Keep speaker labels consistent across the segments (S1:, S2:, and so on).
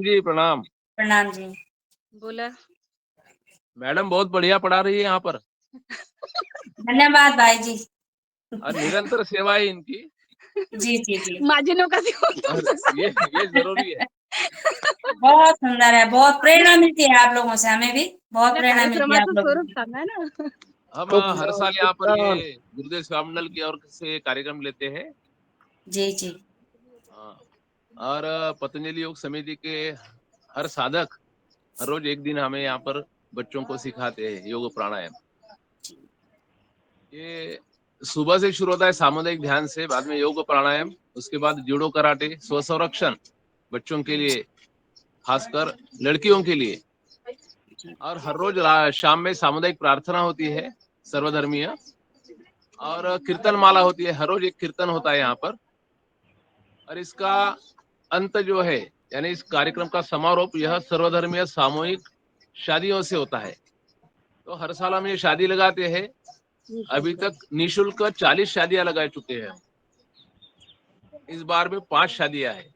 S1: जी प्रणाम।
S2: प्रणाम जी।
S3: बोला।
S1: मैडम बहुत बढ़िया पढ़ा रही है यहाँ पर।
S2: धन्यवाद भाई जी।
S1: और निरंतर सेवा है इनकी।
S2: जी जी जी।
S3: माजिनों का
S1: और ये जरूरी है।
S2: बहुत सुंदर है, बहुत प्रेरणा मिलती है आप लोगों से, हमें भी बहुत प्रेरणा मिलती है आप लोगों
S3: स्वरूप
S2: से।
S3: सांगा है ना।
S1: हम हर साल यहाँ पर ये गुरुदेव स्वामीमंडल की ओर से कार्यक्रम लेते हैं।
S2: जी जी।
S1: हाँ, और पतंजलि योग समिति के हर साधक हर रोज एक दिन हमें यहाँ पर बच्चों को सिखाते हैं योग प्राणायाम। ये सुबह से शुरू होता है सामुदायिक ध्यान से, बाद में योग प्राणायाम, उसके बाद जूडो कराटे, स्व संरक्षण बच्चों के लिए, खासकर लड़कियों के लिए। और हर रोज शाम में सामुदायिक प्रार्थना होती है सर्वधर्मीय, और कीर्तन माला होती है। हर रोज एक कीर्तन होता है यहाँ पर। और इसका अंत जो है, यानी इस कार्यक्रम का समारोप यह सर्वधर्मीय सामूहिक शादियों से होता है। तो हर साल हम ये शादी लगाते हैं। अभी तक निःशुल्क 40 शादियां लगा चुके हैं। इस बार में 5 शादियां है।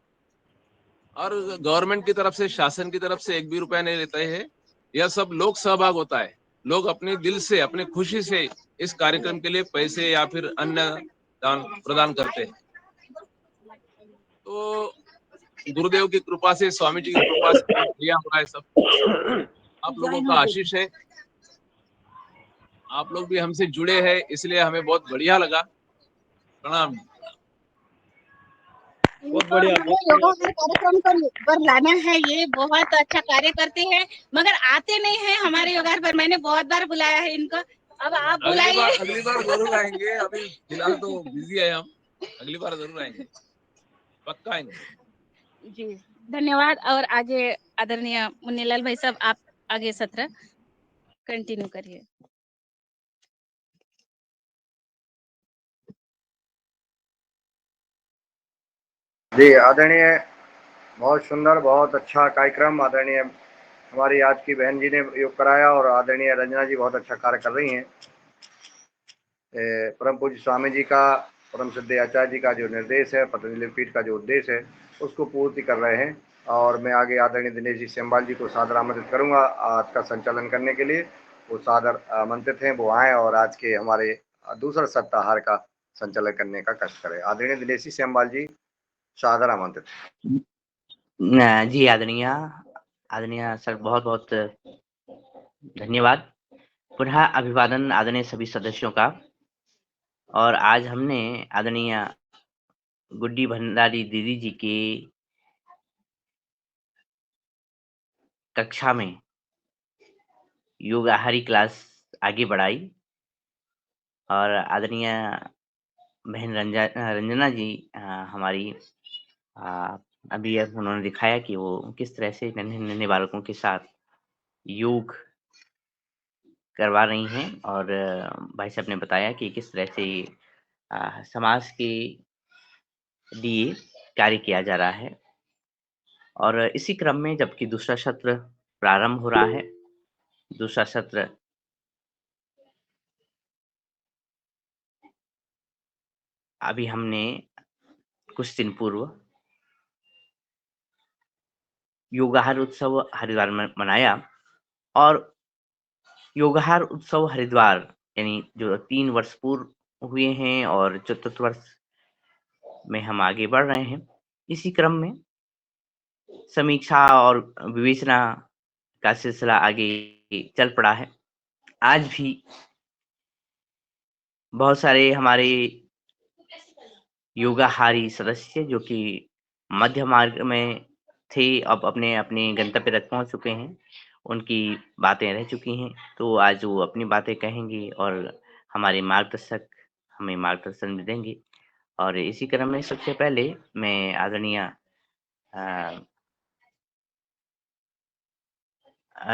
S1: और गवर्नमेंट की तरफ से, शासन की तरफ से 1 भी रुपया नहीं लेते हैं। यह सब लोक सहभाग होता है। लोग अपने दिल से, अपने खुशी से इस कार्यक्रम के लिए पैसे या फिर अन्य दान प्रदान करते हैं। तो गुरुदेव की कृपा से, स्वामी जी की कृपा से बढ़िया हो रहा है सब। आप लोगों का आशीष है। आप लोग भी हमसे जुड़े हैं, इसलिए हमें बहुत बढ़िया लगा। प्रणाम।
S3: बहुत बढ़िया, हमें योगा कार्यक्रम पर लाना है। ये बहुत अच्छा कार्य करते हैं, मगर आते नहीं है हमारे योगा पर। मैंने बहुत बार बुलाया है इनको, अब आप बुलाइए।
S1: अगली बार जरूर आएंगे। अभी फिलहाल तो बिजी है हम। अगली बार जरूर आएंगे, पक्का आएंगे।
S3: जी धन्यवाद। और आगे आदरणीय मुन्नीलाल भाई साहब, आप आगे सत्र कंटिन्यू करिए।
S4: जी आदरणीय, बहुत सुंदर, बहुत अच्छा कार्यक्रम। आदरणीय हमारी आज की बहन जी ने योग कराया, और आदरणीय रंजना जी बहुत अच्छा कार्य कर रही हैं। परम पूज्य स्वामी जी का, परम सिद्ध आचार्य जी का जो निर्देश है, पतंजलि पीठ का जो उद्देश्य है, उसको पूर्ति कर रहे हैं। और मैं आगे आदरणीय दिनेश जी सेमवाल जी को सादर आमंत्रित करूंगा आज का संचालन करने के लिए। वो सादर आमंत्रित हैं, वो आए और आज के हमारे दूसरा सप्ताहार का संचालन करने का कष्ट करें। आदरणीय दिनेश जी सेमवाल जी सादर आमंत्रित।
S5: जी आदरणीय आदरणीय सर, बहुत बहुत धन्यवाद। पुनः अभिवादन आदरणीय सभी सदस्यों का। और आज हमने आदरणीय गुड्डी भंडारी दीदी जी की कक्षा में योगाहारी क्लास आगे बढ़ाई, और आदरणीय बहन रंजना जी हमारी अभी उन्होंने दिखाया कि वो किस तरह से नन्हे बालकों के साथ योग करवा रही हैं। और भाई साहब ने बताया कि किस तरह से समाज के लिए कार्य किया जा रहा है। और इसी क्रम में जबकि दूसरा सत्र प्रारंभ हो रहा है, दूसरा सत्र अभी हमने कुछ दिन पूर्व योगाहार उत्सव हरिद्वार में मनाया। और योगाहार उत्सव हरिद्वार यानी जो 3 वर्ष पूर्व हुए हैं और चतुर्थ वर्ष में हम आगे बढ़ रहे हैं। इसी क्रम में समीक्षा और विवेचना का सिलसिला आगे चल पड़ा है। आज भी बहुत सारे हमारे योगाहारी सदस्य जो कि मध्य मार्ग में थे, अब अपने अपने गंतव्य तक पहुंच चुके हैं। उनकी बातें रह चुकी हैं, तो आज वो अपनी बातें कहेंगे और हमारे मार्गदर्शक हमें मार्गदर्शन भी देंगे। और इसी क्रम में सबसे पहले मैं आदरणीय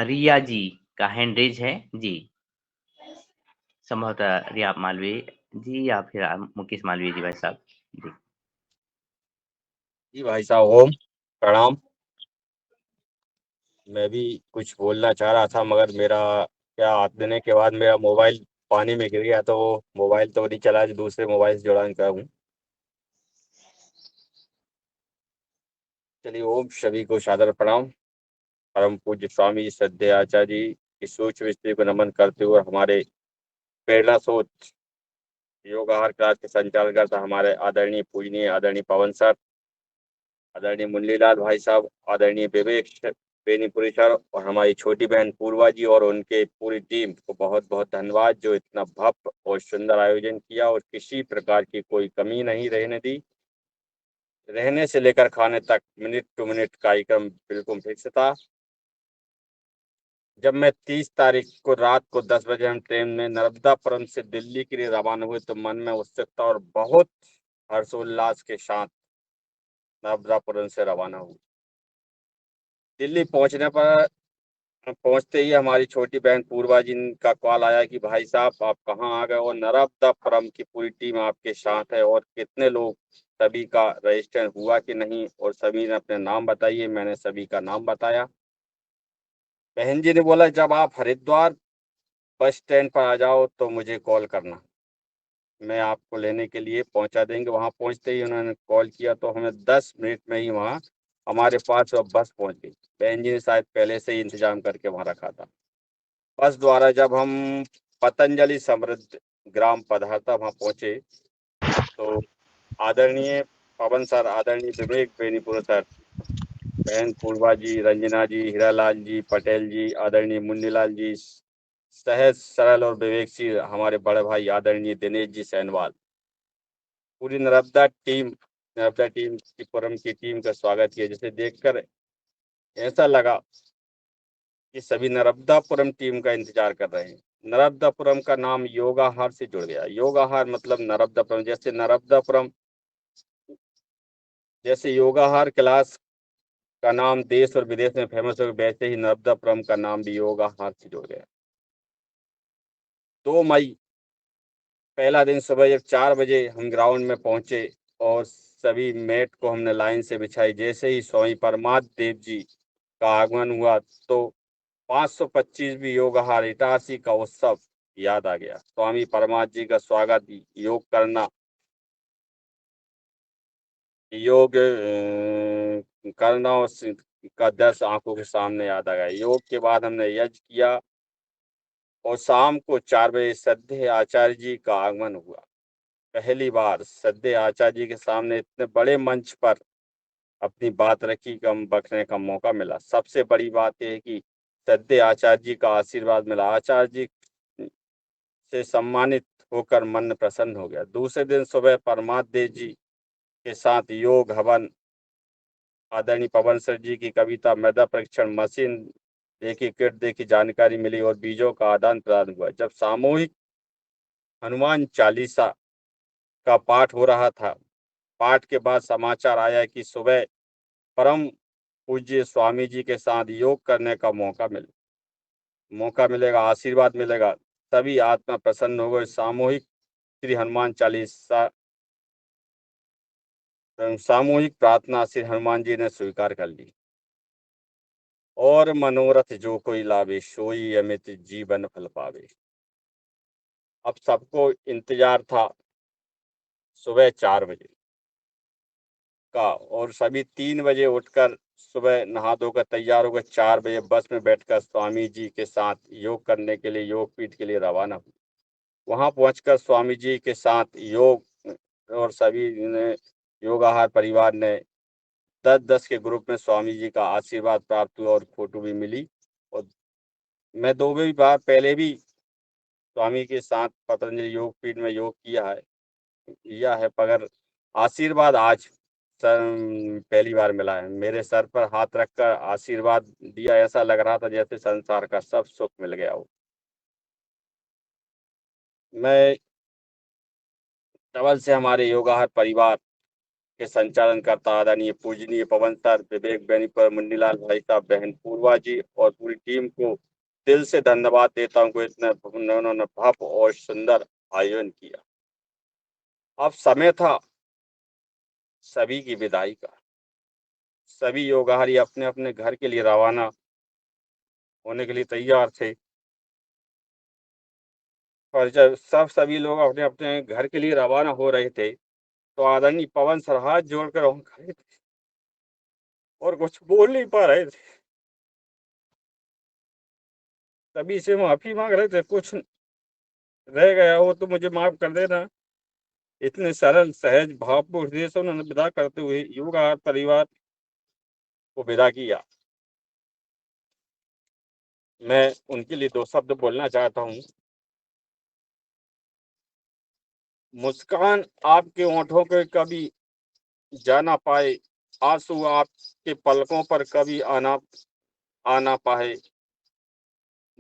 S5: रिया जी का हैंड रेज है जी, संभवतः रिया मालवीय जी या फिर मुकेश मालवीय जी। भाई साहब जी।
S6: जी भाई साहब, ओम प्रणाम। मैं भी कुछ बोलना चाह रहा था, मगर मेरा क्या हाथ देने के बाद मेरा मोबाइल पानी में गिर गया, तो वो मोबाइल तो नहीं चला, जो दूसरे मोबाइल से जुड़ा हूँ। चलिए, ओम सभी को सादर प्रणाम। परम पूज्य स्वामी श्रद्धेय आचार्य जी की सोच विस्तृति को नमन करते हुए हमारे प्रेरणा सोच योग आहार क्लास के संचालन करता हमारे आदरणीय पूजनीय आदरणीय पवन सर, आदरणीय मुरलीलाल भाई साहब, आदरणीय विवेक बेनीपुरी सर और हमारी छोटी बहन पूर्वा जी और उनके पूरी टीम को बहुत बहुत धन्यवाद, जो इतना भव्य और सुंदर आयोजन किया और किसी प्रकार की कोई कमी नहीं रहने दी। रहने से लेकर खाने तक मिनट टू मिनट कार्यक्रम बिल्कुल फिक्स था। जब मैं 30 तारीख को रात को 10 बजे हम ट्रेन में नर्मदापुरम से दिल्ली के लिए रवाना हुए तो मन में उत्सुकता और बहुत हर्षोल्लास के साथ नर्मदापुरम से रवाना हुए। दिल्ली पहुंचते ही हमारी छोटी बहन पूर्वा जी का कॉल आया कि भाई साहब आप कहाँ आ गए और नर्मदापुरम की पूरी टीम आपके साथ है और कितने लोग, सभी का रजिस्टर हुआ कि नहीं और सभी ने अपने नाम बताइए। मैंने सभी का नाम बताया। बहन जी ने बोला जब आप हरिद्वार बस स्टैंड पर आ जाओ तो मुझे कॉल करना, मैं आपको लेने के लिए पहुंचा देंगे। वहां पहुंचते ही उन्होंने कॉल किया तो हमें 10 मिनट में ही वहां हमारे पास बस पहुंच गई। बहन जी ने शायद पहले से ही इंतजाम करके वहां रखा था। बस द्वारा जब हम पतंजलि समृद्ध ग्राम पधारता वहां पहुंचे तो आदरणीय पवन सर, आदरणीय विवेक बेनीपुर सर, बहन पूर्वा जी, रंजना जी, हीरालाल जी, पटेल जी, आदरणीय मुन्नीलाल जी, सहज सरल और विवेकशील हमारे बड़े भाई आदरणीय दिनेश जी सैनवाल, पूरी नर्मदा टीम की पुरम की टीम का स्वागत किया, जिसे देखकर ऐसा लगा कि सभी नर्मदापुरम टीम का इंतजार कर रहे हैं। नर्मदापुरम का नाम योगाहार से जुड़ गया। योगाहार मतलब नर्मदापुरम, जैसे योगाहार क्लास का नाम देश और विदेश में फेमस हो, वैसे ही नर्मदापुरम का नाम भी योगाहार से जुड़ गया। 2 मई पहला दिन सुबह जब 4 बजे हम ग्राउंड में पहुंचे और सभी मैट को हमने लाइन से बिछाई। जैसे ही स्वामी परमात्म देव जी का आगमन हुआ तो 525वीं योगाहार इटारसी का उत्सव याद आ गया। स्वामी परमात्म जी का स्वागत, योग करना, योग करना का दर्श आंखों के सामने याद आ गया। योग के बाद हमने यज्ञ किया और शाम को 4 बजे श्रद्धेय आचार्य जी का आगमन हुआ। पहली बार श्रद्धेय आचार्य जी के सामने इतने बड़े मंच पर अपनी बात रखी कि हम बखने का मौका मिला। सबसे बड़ी बात यह है कि श्रद्धेय आचार्य जी का आशीर्वाद मिला। आचार्य जी से सम्मानित होकर मन प्रसन्न हो गया। दूसरे दिन सुबह परमात्म देव जी के साथ योग हवन, आदरणीय पवन सर जी की कविता, मृदा परीक्षण मशीन देखी, किट देखी, जानकारी मिली और बीजों का आदान प्रदान हुआ। जब सामूहिक हनुमान चालीसा का पाठ हो रहा था, पाठ के बाद समाचार आया कि सुबह परम पूज्य स्वामी जी के साथ योग करने का मौका मिलेगा, आशीर्वाद मिलेगा। सभी आत्मा प्रसन्न हो गए। सामूहिक श्री हनुमान चालीसा, सामूहिक प्रार्थना श्री हनुमान जी ने स्वीकार कर ली। और मनोरथ जो कोई लावे, सोई अमित जीवन फल पावे। अब सबको इंतजार था सुबह 4 बजे का और सभी 3 बजे उठकर सुबह नहा धोकर तैयार होकर 4 बजे बस में बैठकर स्वामी जी के साथ योग करने के लिए योगपीठ के लिए रवाना हुए। वहां पहुंचकर स्वामी जी के साथ योग और सभी ने योगाहार परिवार ने 10-10 के ग्रुप में स्वामी जी का आशीर्वाद प्राप्त हुआ और फोटो भी मिली। और मैं 2 बार पहले भी स्वामी के साथ पतंजलि योगपीठ में योग किया है, मगर आशीर्वाद आज पहली बार मिला है। मेरे सर पर हाथ रखकर आशीर्वाद दिया, ऐसा लग रहा था जैसे संसार का सब सुख मिल गया हो। मैं डबल से हमारे योगाहार परिवार के संचालन करता आदरणीय पूजनीय पवन सर, विवेक बेनीपुर, मुन्नीलाल भाई साहब, बहन पूर्वा जी और पूरी टीम को दिल से धन्यवाद देता हूँ। उन्होंने भव्य और सुंदर आयोजन किया। अब समय था सभी की विदाई का। सभी योगाहारी अपने अपने घर के लिए रवाना होने के लिए तैयार थे। और जब सभी लोग अपने अपने घर के लिए रवाना हो रहे थे तो आदरणीय पवन सर हाथ जोड़कर वहां खड़े थे और कुछ बोल नहीं पा रहे थे, तभी से माफी मांग रहे थे। कुछ रह गया हो तो मुझे माफ कर देना। इतने सरल सहज भावपूर्ण हृदय से उन्होंने विदा करते हुए युवकार परिवार को विदा किया। मैं उनके लिए 2 शब्द बोलना चाहता हूँ। मुस्कान आपके होठों पे कभी जा ना पाए, आंसू आपके पलकों पर कभी आना पाए।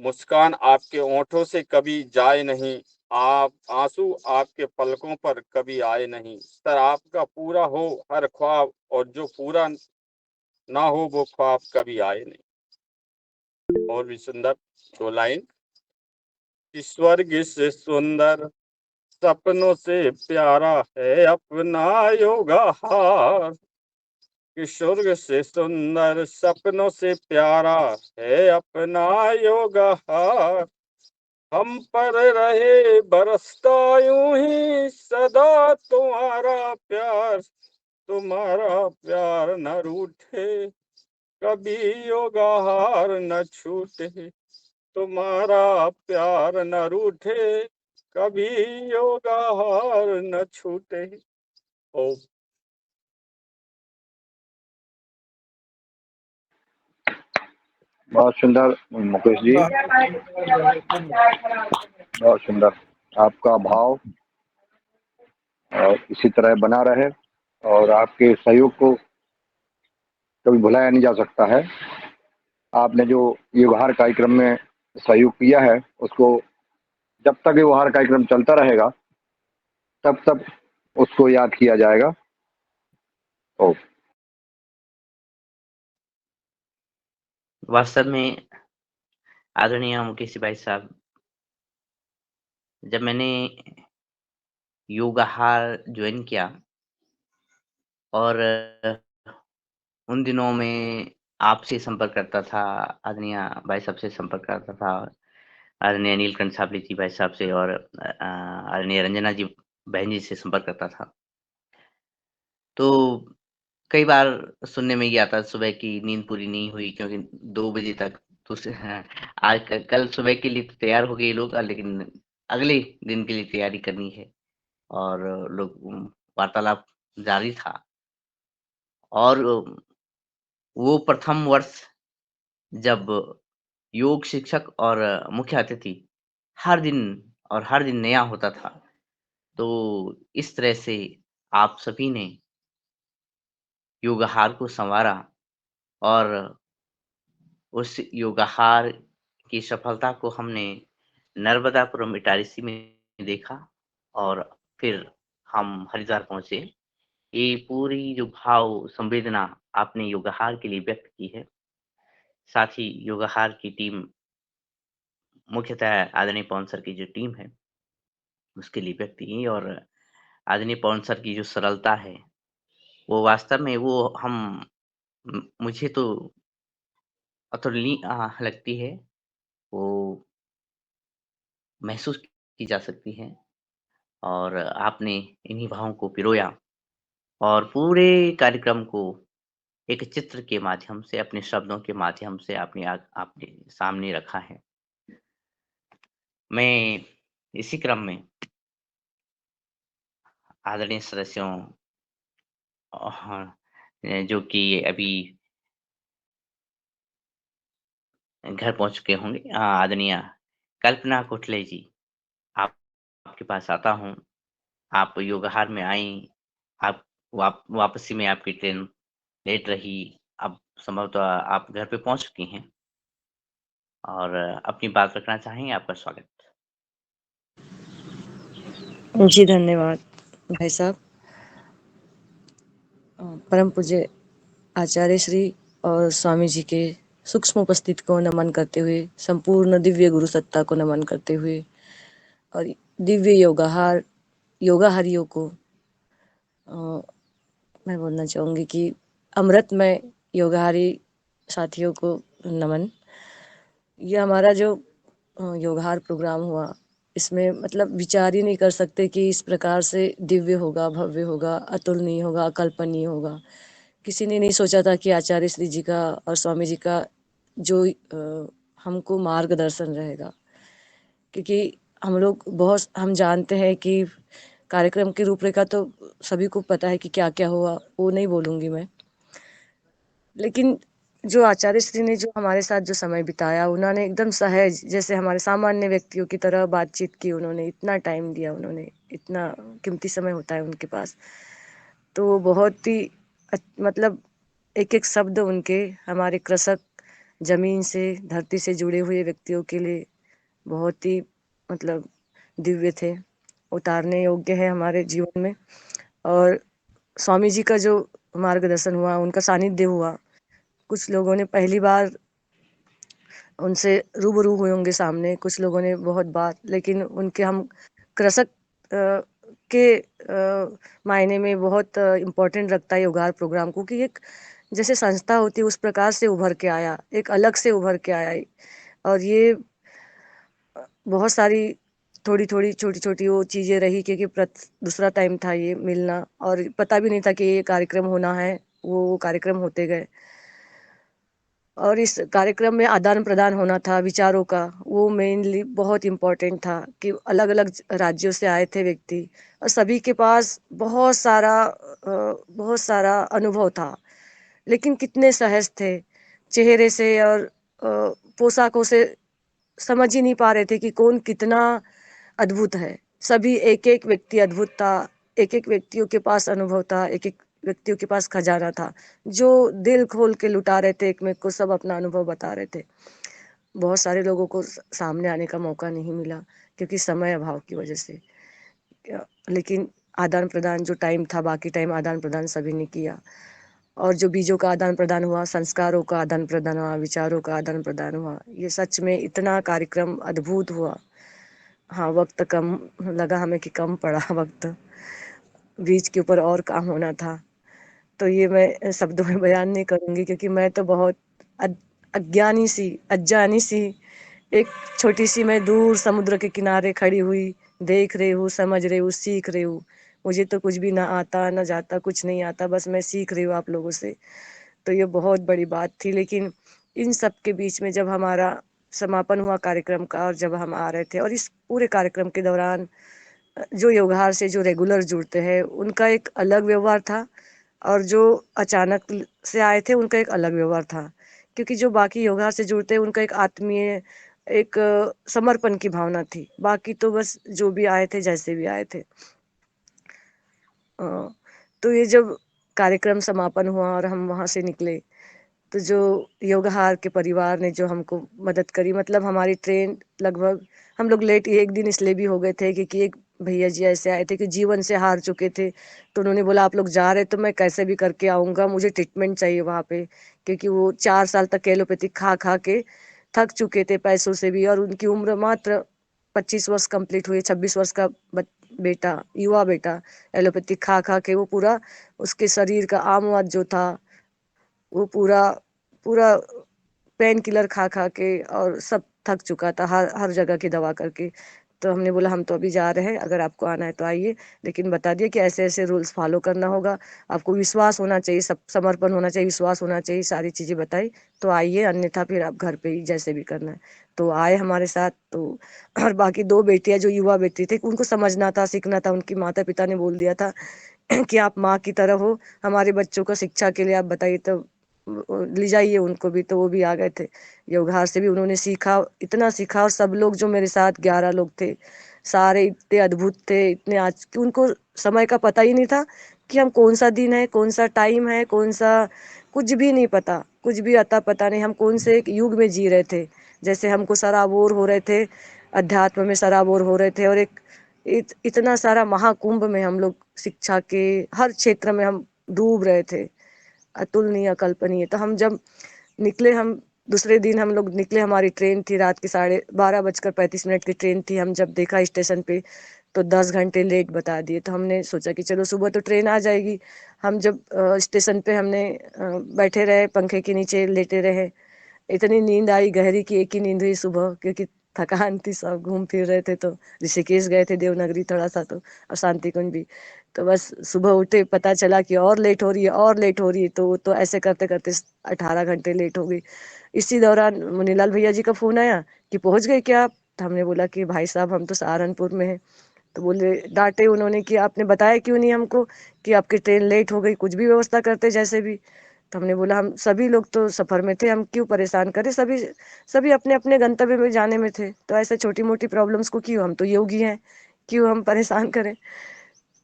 S6: मुस्कान आपके होठों से कभी जाए नहीं, आप आंसू आपके पलकों पर कभी आए नहीं। सर आपका पूरा हो हर ख्वाब, और जो पूरा ना हो वो ख्वाब कभी आए नहीं। और भी सुंदर 2 लाइन। कि स्वर्ग से सुंदर सपनों से प्यारा है अपना योगहार। कि स्वर्ग से सुंदर सपनों से प्यारा है अपना योगहार। हम पर रहे बरसता यूं ही सदा तुम्हारा प्यार न रूठे, कभी योगहार न छूटे। तुम्हारा प्यार न रूठे, कभी योगहार न छूटे। ओ
S4: बहुत सुंदर मुकेश जी, बहुत सुंदर। आपका भाव और इसी तरह बना रहे, और आपके सहयोग को कभी भुलाया नहीं जा सकता है। आपने जो ये उपहार कार्यक्रम में सहयोग किया है, उसको जब तक ये उपहार कार्यक्रम चलता रहेगा तब तक उसको याद किया जाएगा। ओ
S5: वास्तव में आदरणीय मुकेश भाई साहब, जब मैंने योगाहार ज्वाइन किया और उन दिनों में आपसे संपर्क करता था, आदरणीय भाई साहब से संपर्क करता था, आदरणीय नीलकंठ साबले जी भाई साहब से, और आदरणीय रंजना जी बहन जी से संपर्क करता था। तो कई बार सुनने में ये आता, सुबह की नींद पूरी नहीं हुई क्योंकि 2 बजे तक तो आज कल सुबह के लिए तो तैयार हो गए लोग, लेकिन अगले दिन के लिए तैयारी करनी है, और लोग वार्तालाप जारी था। और वो प्रथम वर्ष जब योग शिक्षक और मुख्य अतिथि हर दिन नया होता था, तो इस तरह से आप सभी ने योगाहार को संवारा, और उस योगाहार की सफलता को हमने नर्मदापुरम इटारसी में देखा, और फिर हम हरिद्वार पहुंचे। ये पूरी जो भाव संवेदना आपने योगाहार के लिए व्यक्त की है, साथ ही योगाहार की टीम, मुख्यतः आदरणीय पवन सर की जो टीम है, उसके लिए व्यक्त की, और आदरणीय पवन सर की जो सरलता है, वो वास्तव में वो मुझे तो अतुलनीय लगती है। वो महसूस की जा सकती है, और आपने इन्हीं भावों को पिरोया और पूरे कार्यक्रम को एक चित्र के माध्यम से, अपने शब्दों के माध्यम से आपने सामने रखा है। मैं इसी क्रम में आदरणीय सदस्यों, हाँ, जो कि अभी घर पहुंच चुके होंगे, आदरणीय कल्पना कोठले जी, आप आपके पास आता हूँ। आप योगाहार में आई, आप वापसी में आपकी ट्रेन लेट रही, अब संभवतः आप घर पे पहुंच चुकी हैं और अपनी बात रखना चाहेंगे। आपका स्वागत।
S7: जी धन्यवाद भाई साहब। परम पूज्य आचार्य श्री और स्वामी जी के सूक्ष्म उपस्थिति को नमन करते हुए, संपूर्ण दिव्य गुरु सत्ता को नमन करते हुए, और दिव्य योगाहारियों को मैं बोलना चाहूँगी कि अमृतमय योगाहारी साथियों को नमन। ये हमारा जो योगाहार प्रोग्राम हुआ, इसमें मतलब विचार ही नहीं कर सकते कि इस प्रकार से दिव्य होगा, भव्य होगा, अतुलनीय होगा, अकल्पनीय होगा। किसी ने नहीं सोचा था कि आचार्य श्री जी का और स्वामी जी का जो हमको मार्गदर्शन रहेगा, क्योंकि हम जानते हैं कि कार्यक्रम की रूपरेखा तो सभी को पता है कि क्या क्या हुआ, वो नहीं बोलूंगी मैं, लेकिन जो आचार्य श्री ने जो हमारे साथ जो समय बिताया, उन्होंने एकदम सहज जैसे हमारे सामान्य व्यक्तियों की तरह बातचीत की, उन्होंने इतना टाइम दिया, उन्होंने इतना कीमती समय होता है उनके पास, तो वो बहुत ही मतलब एक एक शब्द उनके हमारे कृषक, जमीन से धरती से जुड़े हुए व्यक्तियों के लिए बहुत ही मतलब दिव्य थे, उतारने योग्य है हमारे जीवन में। और स्वामी जी का जो मार्गदर्शन हुआ, उनका सानिध्य हुआ, कुछ लोगों ने पहली बार उनसे रूबरू हुए होंगे सामने, कुछ लोगों ने बहुत बार, लेकिन उनके हम कृषक के मायने में बहुत इम्पोर्टेंट रखता है योगार प्रोग्राम को, कि एक जैसे संस्था होती है उस प्रकार से उभर के आया, एक अलग से उभर के आया। और ये बहुत सारी थोड़ी थोड़ी छोटी छोटी वो चीजें रही, क्योंकि दूसरा टाइम था ये मिलना, और पता भी नहीं था कि ये कार्यक्रम होना है, वो कार्यक्रम होते गए। और इस कार्यक्रम में आदान प्रदान होना था विचारों का, वो मेनली बहुत इम्पोर्टेंट था, कि अलग अलग राज्यों से आए थे व्यक्ति, और सभी के पास बहुत सारा अनुभव था, लेकिन कितने सहज थे चेहरे से और पोशाकों से, समझ ही नहीं पा रहे थे कि कौन कितना अद्भुत है। सभी एक एक व्यक्ति अद्भुत था, एक एक व्यक्तियों के पास अनुभव था, एक एक व्यक्तियों के पास खजाना था, जो दिल खोल के लुटा रहे थे एक में को, सब अपना अनुभव बता रहे थे। बहुत सारे लोगों को सामने आने का मौका नहीं मिला क्योंकि समय अभाव की वजह से, लेकिन आदान प्रदान जो टाइम था, बाकी टाइम आदान प्रदान सभी ने किया, और जो बीजों का आदान प्रदान हुआ, संस्कारों का आदान प्रदान हुआ, विचारों का आदान प्रदान हुआ, ये सच में इतना कार्यक्रम अद्भुत हुआ। हाँ, वक्त कम लगा हमें कि कम पड़ा वक्त, बीच के ऊपर और काम होना था, तो ये मैं शब्दों में बयान नहीं करूंगी, क्योंकि मैं तो बहुत अज्ञानी सी, अज्ञानी सी, एक छोटी सी मैं दूर समुद्र के किनारे खड़ी हुई, देख रही हूँ, समझ रही हूँ, सीख रही हूँ। मुझे तो कुछ भी ना आता ना जाता, कुछ नहीं आता, बस मैं सीख रही हूँ आप लोगों से। तो ये बहुत बड़ी बात थी। लेकिन इन सब के बीच में जब हमारा समापन हुआ कार्यक्रम का, और जब हम आ रहे थे, और इस पूरे कार्यक्रम के दौरान जो योगहार से जो रेगुलर जुड़ते हैं उनका एक अलग व्यवहार था, और जो अचानक से आए थे उनका एक अलग व्यवहार था, क्योंकि जो बाकी योगहार से जुड़ते हैं उनका एक आत्मीय, एक समर्पण की भावना थी, बाकी तो बस जो भी आए थे जैसे भी आए थे। तो ये जब कार्यक्रम समापन हुआ और हम वहां से निकले, तो जो योगहार के परिवार ने जो हमको मदद करी, मतलब हमारी ट्रेन लगभग, हम लोग लेट एक दिन इसलिए भी हो गए थे क्योंकि एक भैया जी ऐसे आए थे कि जीवन से हार चुके थे, तो उन्होंने बोला आप लोग जा रहे तो मैं कैसे भी करके आऊंगा, मुझे ट्रीटमेंट चाहिए वहां पे, क्योंकि वो 4 साल तक एलोपैथिक खा खा के थक चुके थे पैसों से भी, और उनकी उम्र मात्र 25 वर्ष कंप्लीट हुई, 26 वर्ष का बेटा, युवा बेटा, एलोपैथिक खा खा के वो पूरा, उसके शरीर का आमवाद जो था वो पूरा पूरा पेन किलर खा खा के और सब थक चुका था, हर हर जगह की दवा करके। तो हमने बोला हम तो अभी जा रहे हैं, अगर आपको आना है तो आइए, लेकिन बता दिए कि ऐसे ऐसे रूल्स फॉलो करना होगा, आपको विश्वास होना चाहिए, सब समर्पण होना चाहिए, विश्वास होना चाहिए, सारी चीजें बताई, तो आइए, अन्यथा फिर आप घर पे ही जैसे भी करना है। तो आए हमारे साथ। तो और बाकी 2 बेटियां जो युवा बेटी थे, उनको समझना था, सीखना था, उनकी माता पिता ने बोल दिया था कि आप माँ की तरह हो, हमारे बच्चों को शिक्षा के लिए आप बताइए, तो ले जाइए उनको भी। तो वो भी आ गए थे, योगहार से भी उन्होंने सीखा, इतना सीखा, और सब लोग जो मेरे साथ 11 लोग थे, सारे इतने अद्भुत थे, इतने, आज कि उनको समय का पता ही नहीं था कि हम कौन सा दिन है, कौन सा टाइम है, कौन सा, कुछ भी नहीं पता, कुछ भी अता पता नहीं, हम कौन से एक युग में जी रहे थे, जैसे हमको सराबोर हो रहे थे, अध्यात्म में सराबोर हो रहे थे, और एक इतना सारा महाकुंभ में हम लोग शिक्षा के हर क्षेत्र में हम डूब रहे थे, अतुलनीय, अकल्पनीय। तो हम जब निकले, हम दूसरे दिन हम लोग निकले, हमारी ट्रेन थी रात के 12:35 की ट्रेन थी, हम जब देखा स्टेशन पे तो 10 घंटे लेट बता दिए, तो हमने सोचा कि चलो सुबह तो ट्रेन आ जाएगी। हम जब स्टेशन पे हमने बैठे रहे, पंखे के नीचे लेटे रहे, इतनी नींद आई गहरी कि एक ही नींद हुई सुबह, क्योंकि थकान थी, सब घूम फिर रहे थे, तो ऋषिकेश गए थे, देवनगरी थोड़ा सा, तो और शांति कुंज भी, तो बस सुबह उठे, पता चला कि और लेट हो रही है और लेट हो रही है, तो ऐसे करते करते 18 घंटे लेट हो गई। इसी दौरान मुनीलाल भैया जी का फोन आया कि पहुंच गए क्या आप? तो हमने बोला कि भाई साहब हम तो सहारनपुर में हैं। तो बोले, डांटे उन्होंने कि आपने बताया क्यों नहीं हमको कि आपकी ट्रेन लेट हो गई, कुछ भी व्यवस्था करते जैसे भी। तो हमने बोला हम सभी लोग तो सफर में थे, हम क्यों परेशान करें, सभी सभी अपने अपने गंतव्य में जाने में थे, तो ऐसे छोटी मोटी प्रॉब्लम्स को क्यों, हम तो योगी हैं, क्यों हम परेशान करें।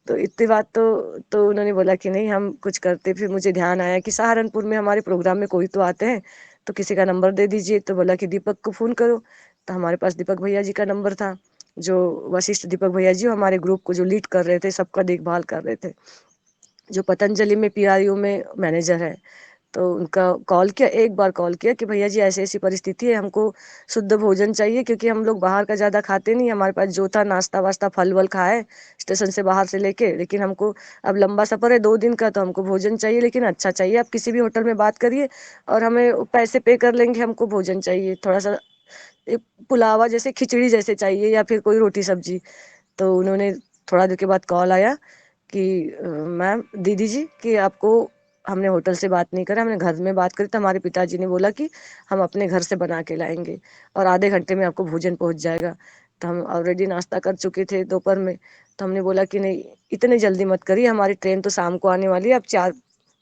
S7: तो इतनी बात तो उन्होंने बोला कि नहीं हम कुछ करते। फिर मुझे ध्यान आया कि सहारनपुर में हमारे प्रोग्राम में कोई तो आते हैं, तो किसी का नंबर दे दीजिए। तो बोला कि दीपक को फोन करो। तो हमारे पास दीपक भैया जी का नंबर था, जो वशिष्ठ दीपक भैया जी हमारे ग्रुप को जो लीड कर रहे थे, सबका देखभाल कर रहे थे, जो पतंजलि में पीआरयू में मैनेजर है। तो उनका कॉल किया, एक बार कॉल किया कि भैया जी ऐसी ऐसी परिस्थिति है, हमको शुद्ध भोजन चाहिए, क्योंकि हम लोग बाहर का ज्यादा खाते नहीं, हमारे पास जो था नाश्ता वास्ता फल वल खाए स्टेशन से बाहर से लेके, लेकिन हमको अब लंबा सफर है 2 दिन का, तो हमको भोजन चाहिए, लेकिन अच्छा चाहिए। आप किसी भी होटल में बात करिए और हमें पैसे पे कर लेंगे, हमको भोजन चाहिए थोड़ा सा, एक पुलावा जैसे, खिचड़ी जैसे चाहिए, या फिर कोई रोटी सब्जी। तो उन्होंने थोड़ा देर के बाद कॉल आया कि मैम दीदी जी कि आपको, हमने होटल से बात नहीं करा, हमने घर में बात करी, तो हमारे पिताजी ने बोला कि हम अपने घर से बना के लाएंगे और आधे घंटे में आपको भोजन पहुंच जाएगा। तो हम ऑलरेडी नाश्ता कर चुके थे दोपहर में। तो हमने बोला कि नहीं इतने जल्दी मत करिए, हमारी ट्रेन तो शाम को आने वाली है, आप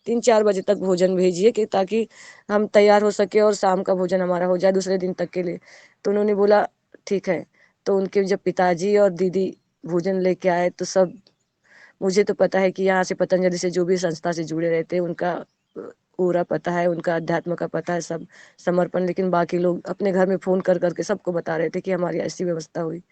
S7: 3-4 बजे तक भोजन भेजिए कि ताकि हम तैयार हो सके और शाम का भोजन हमारा हो जाए दूसरे दिन तक के लिए। तो उन्होंने बोला ठीक है। तो उनके जब पिताजी और दीदी भोजन लेके आए, तो सब, मुझे तो पता है कि यहाँ से पतंजलि से जो भी संस्था से जुड़े रहते हैं उनका पूरा पता है, उनका अध्यात्म का पता है, सब समर्पण। लेकिन बाकी लोग अपने घर में फोन कर करके सबको बता रहे थे कि हमारी ऐसी व्यवस्था हुई,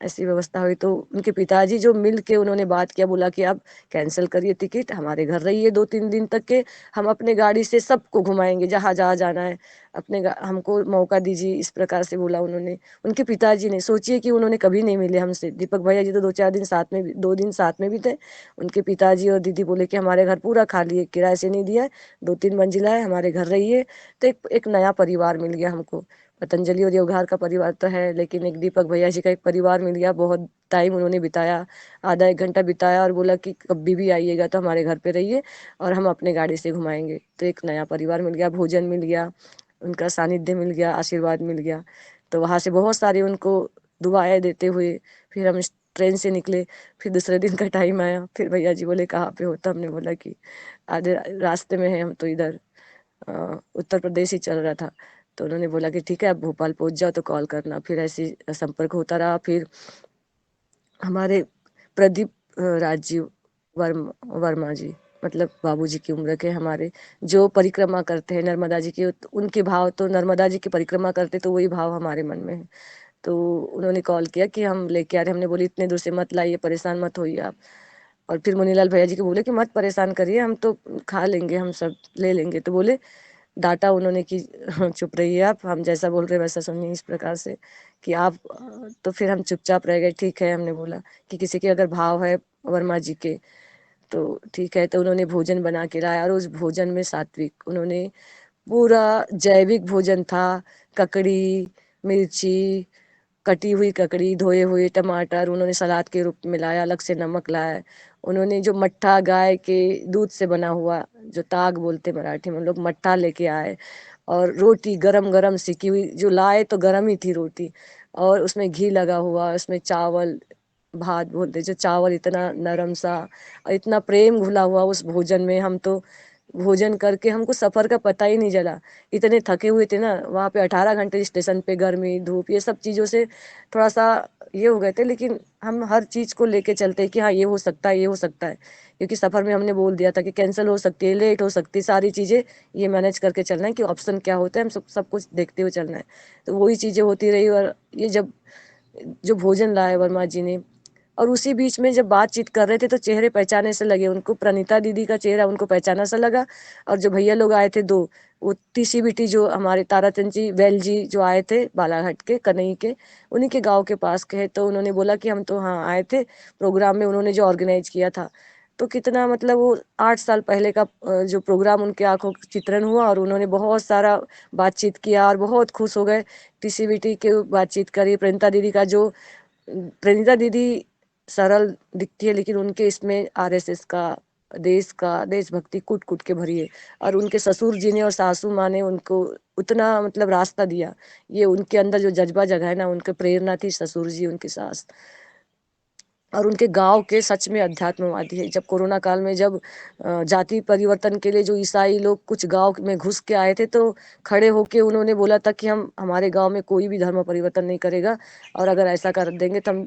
S7: ऐसी व्यवस्था हुई। तो उनके पिताजी जो मिल के उन्होंने बात किया, बोला कि आप कैंसिल करिए टिकट, हमारे घर रहिए 2-3 दिन तक के, हम अपने गाड़ी से सबको घुमाएंगे जहाँ जहाँ जाना है, हमको मौका दीजिए, इस प्रकार से बोला उन्होंने। उनके पिताजी ने, सोचिए कि उन्होंने कभी नहीं मिले हमसे, दीपक भैया जी तो 2-4 दिन साथ में, 2 दिन साथ में भी थे। उनके पिताजी और दीदी बोले कि हमारे घर पूरा खाली है, किराए से नहीं दिया है, 2-3 मंजिला है, हमारे घर रहिए। तो एक नया परिवार मिल गया हमको। पतंजलि और योगहार का परिवार तो है, लेकिन एक दीपक भैया जी का एक परिवार मिल गया। बहुत टाइम उन्होंने बिताया, आधा 1 घंटा बिताया, और बोला कि कभी भी आइएगा तो हमारे घर पे रहिए और हम अपने गाड़ी से घुमाएंगे। तो एक नया परिवार मिल गया, भोजन मिल गया, उनका सानिध्य मिल गया, आशीर्वाद मिल गया। तो वहां से बहुत सारे उनको दुआएं देते हुए फिर हम ट्रेन से निकले। फिर दूसरे दिन का टाइम आया, फिर भैया जी बोले कहाँ पे हो, तो हमने बोला कि आधे रास्ते में है, हम तो इधर उत्तर प्रदेश ही चल रहा था। तो उन्होंने बोला कि ठीक है आप भोपाल पहुंच जाओ तो कॉल करना। फिर ऐसे संपर्क होता रहा। फिर हमारे प्रदीप राजीव वर्मा जी, मतलब बाबूजी की उम्र के हमारे, जो परिक्रमा करते हैं नर्मदा जी की, तो उनके भाव, तो नर्मदा जी की परिक्रमा करते तो वही भाव हमारे मन में है। तो उन्होंने कॉल किया कि हम लेके आ रहे, हमने बोली इतने दूर से मत लाइए, परेशान मत होइए आप। और फिर मुनीलाल भैया जी को बोले कि मत परेशान करिए, हम तो खा लेंगे, हम सब ले लेंगे। तो बोले, डांटा उन्होंने कि चुप रहिए आप, हम जैसा बोल रहे हैं वैसा सुनिए, इस प्रकार से कि आप। तो फिर हम चुपचाप रह गए। ठीक है, हमने बोला कि किसी के अगर भाव है वर्मा जी के तो ठीक है। तो उन्होंने भोजन बना के लाया, और उस भोजन में सात्विक, उन्होंने पूरा जैविक भोजन था। ककड़ी, मिर्ची, कटी हुई ककड़ी, धोए हुए टमाटर उन्होंने सलाद के रूप में लाया, अलग से नमक लाया। उन्होंने जो मट्ठा, गाय के दूध से बना हुआ, जो ताग बोलते मराठी में, हम लोग मट्ठा लेके आए। और रोटी गरम गरम सिकी हुई जो लाए, तो गरम ही थी रोटी, और उसमें घी लगा हुआ, उसमें चावल, भात बोलते जो चावल, इतना नरम सा और इतना प्रेम घुला हुआ उस भोजन में। हम तो भोजन करके हमको सफर का पता ही नहीं चला, इतने थके हुए थे ना वहाँ पे। 18 घंटे स्टेशन पे, गर्मी धूप ये सब चीजों से थोड़ा सा ये हो गए थे। लेकिन हम हर चीज को लेके चलते कि हाँ ये हो सकता है, ये हो सकता है, क्योंकि सफर में हमने बोल दिया था कि कैंसिल हो सकती है, लेट हो सकती है, सारी चीजें ये मैनेज करके चलना है कि ऑप्शन क्या होता है, हम सब कुछ देखते हुए चलना है। तो वही चीजें होती रही। और ये जब जो भोजन लाए वर्मा जी ने, और उसी बीच में जब बातचीत कर रहे थे तो चेहरे पहचाने से लगे उनको, प्रणीता दीदी का चेहरा उनको पहचाना सा लगा। और जो भैया लोग आए थे 2, वो TCBT जो हमारे ताराचंद जी बैल जी जो आए थे बालाघाट के, कनई के, उन्हीं के गांव के पास के है। तो उन्होंने बोला कि हम तो हाँ आए थे प्रोग्राम में, उन्होंने जो ऑर्गेनाइज किया था। तो कितना मतलब वो 8 साल पहले का जो प्रोग्राम उनके आंखों का चित्रण हुआ, और उन्होंने बहुत सारा बातचीत किया और बहुत खुश हो गए। TCBT के बातचीत करी, प्रणीता दीदी का जो, प्रणीता दीदी सरल दिखती है, लेकिन उनके इसमें आरएसएस का, देशभक्ति कूट कूट के भरी है। और उनके ससुर जी ने और सासू माँ ने उनको उतना मतलब रास्ता दिया। ये उनके अंदर जो जज्बा जगा है ना, उनकी प्रेरणा थी ससुर जी, उनकी सास। और उनके गांव के सच में अध्यात्मवादी है। जब कोरोना काल में जब जाति परिवर्तन के लिए जो ईसाई लोग कुछ गांव में घुस के आए थे, तो खड़े होके उन्होंने बोला था कि हम, हमारे गांव में कोई भी धर्म परिवर्तन नहीं करेगा, और अगर ऐसा कर देंगे तो हम,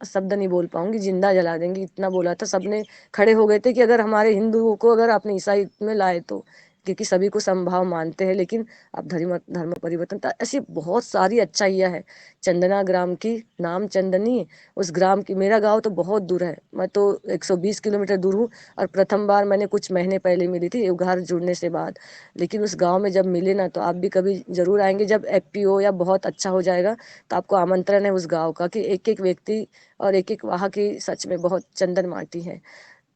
S7: शब्द नहीं बोल पाऊंगी, जिंदा जला देंगे, इतना बोला था। सबने खड़े हो गए थे कि अगर हमारे हिंदुओं को अगर अपने ईसाई में लाए तो, क्योंकि सभी को समभाव मानते हैं। लेकिन अब धर्म परिवर्तन, ऐसी बहुत सारी अच्छाइयाँ है। चंदना ग्राम की, नाम चंदनी, उस ग्राम की, मेरा गांव तो बहुत दूर है, मैं तो 120 किलोमीटर दूर हूँ। और प्रथम बार मैंने कुछ महीने पहले मिली थी घर जुड़ने से बाद। लेकिन उस गाँव में जब मिले ना, तो आप भी कभी जरूर आएंगे। जब FPO या बहुत अच्छा हो जाएगा तो आपको आमंत्रण है उस गाँव का, कि एक एक व्यक्ति और एक एक वहाँ की सच में बहुत चंदन माटी है।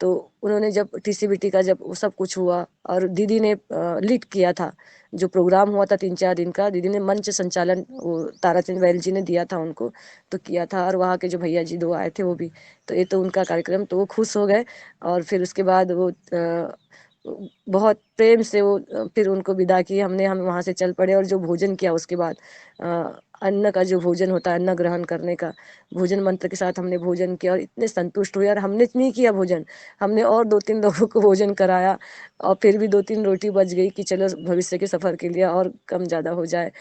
S7: तो उन्होंने जब TCBT का जब वो सब कुछ हुआ, और दीदी ने लीड किया था, जो प्रोग्राम हुआ था 3-4 दिन का, दीदी ने मंच संचालन, वो ताराचंद बैल जी ने दिया था उनको, तो किया था। और वहाँ के जो भैया जी 2 आए थे वो भी, तो ये तो उनका कार्यक्रम, तो वो खुश हो गए। और फिर उसके बाद वो बहुत प्रेम से वो फिर उनको विदा की हमने, हम वहाँ से चल पड़े। और जो भोजन किया उसके बाद, अन्न का जो भोजन होता है, अन्न ग्रहण करने का भोजन मंत्र के साथ हमने भोजन किया, और इतने संतुष्ट हुए। और हमने नहीं किया भोजन, हमने और 2-3 लोगों को भोजन कराया, और फिर भी 2-3 रोटी बच गई कि चलो भविष्य के सफर के लिए और कम ज्यादा हो जाए।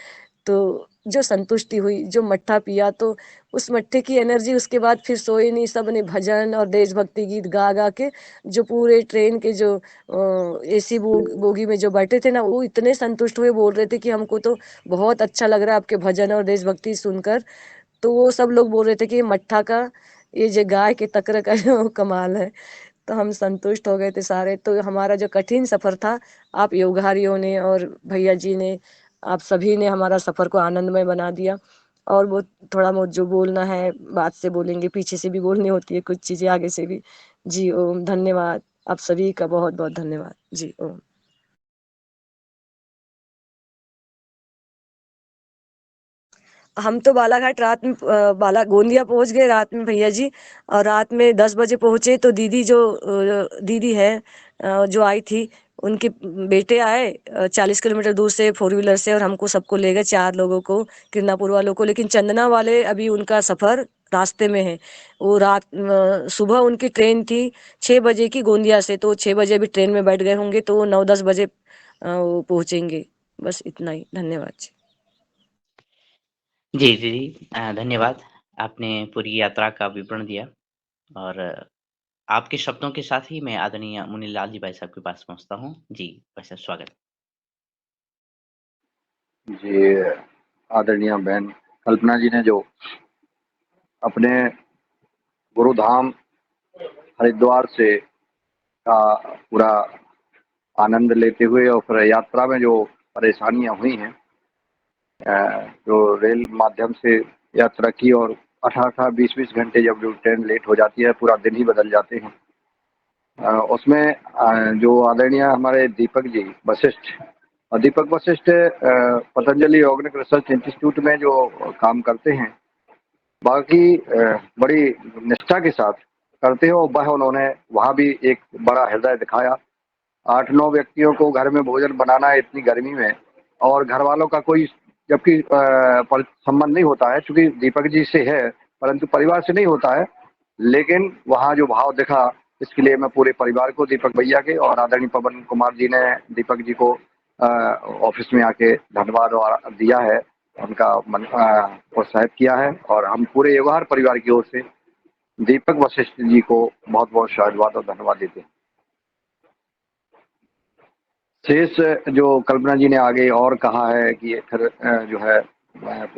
S7: तो जो संतुष्टि हुई, जो मट्ठा पिया, तो उस मट्ठे की एनर्जी, उसके बाद फिर सोए नहीं, सब ने भजन और देशभक्ति गीत गा गा के, जो पूरे ट्रेन के जो AC बोगी में जो बैठे थे ना, वो इतने संतुष्ट हुए, बोल रहे थे कि हमको तो बहुत अच्छा लग रहा है आपके भजन और देशभक्ति सुनकर। तो वो सब लोग बोल रहे थे कि ये मट्ठा का, ये जो गाय के तकर का जो कमाल है। तो हम संतुष्ट हो गए थे सारे। तो हमारा जो कठिन सफर था, आप योगहारियों ने और भैया जी ने, आप सभी ने हमारा सफर को आनंदमय बना दिया। और वो थोड़ा बहुत जो बोलना है, बात से बोलेंगे, पीछे से भी बोलनी होती है कुछ चीजें, आगे से भी। जी ओम, धन्यवाद। आप सभी का बहुत बहुत धन्यवाद। जी ओम। हम तो बालाघाट रात में, गोंदिया पहुंच गए रात में भैया जी। और रात में 10 बजे पहुंचे, तो दीदी जो दीदी है, जो आई थी, उनके बेटे आए 40 किलोमीटर दूर से 4 व्हीलर से, और हमको सबको ले गए, 4 लोगों को, किरनापुर वालों को। लेकिन चंदना वाले अभी उनका सफर रास्ते में है। वो सुबह उनकी ट्रेन थी 6 बजे की गोंदिया से, तो 6 बजे अभी ट्रेन में बैठ गए होंगे, तो वो 9-10 बजे वो पहुंचेंगे। बस इतना ही, धन्यवाद जी।
S5: जी, जी, जी। धन्यवाद। आपने पूरी यात्रा का विवरण दिया, और आपके शब्दों के साथ ही मैं आदरणीय मुनीलाल जी भाई साहब के पास पहुँचता हूँ। जी, भाई साहब स्वागत।
S4: जी, आदरणीय बहन कल्पना जी ने जो अपने गुरुधाम हरिद्वार से का पूरा आनंद लेते हुए, और फिर यात्रा में जो परेशानियां हुई हैं, जो रेल माध्यम से यात्रा की, और 18-20 घंटे जब जो ट्रेन लेट हो जाती है, पूरा दिन ही बदल जाते हैं। उसमें जो आदरणीय हमारे दीपक जी वशिष्ठ, और Deepak Vashishth Patanjali organic research institute में जो काम करते हैं, बाकी बड़ी निष्ठा के साथ करते हैं। और वह उन्होंने वहाँ भी एक बड़ा हृदय दिखाया। 8-9 व्यक्तियों को घर में भोजन बनाना है इतनी गर्मी में, और घर वालों का कोई जबकि संबंध नहीं होता है, चूंकि दीपक जी से है, परंतु परिवार से नहीं होता है। लेकिन वहाँ जो भाव दिखा, इसके लिए मैं पूरे परिवार को, दीपक भैया के और आदरणीय पवन कुमार जी ने दीपक जी को ऑफिस में आके धन्यवाद दिया है, उनका मन प्रोत्साहित किया है। और हम पूरे व्यवहार परिवार की ओर से दीपक वशिष्ठ जी को बहुत बहुत शायद और धन्यवाद देते हैं। शेष जो कल्पना जी ने आगे और कहा है कि फिर जो है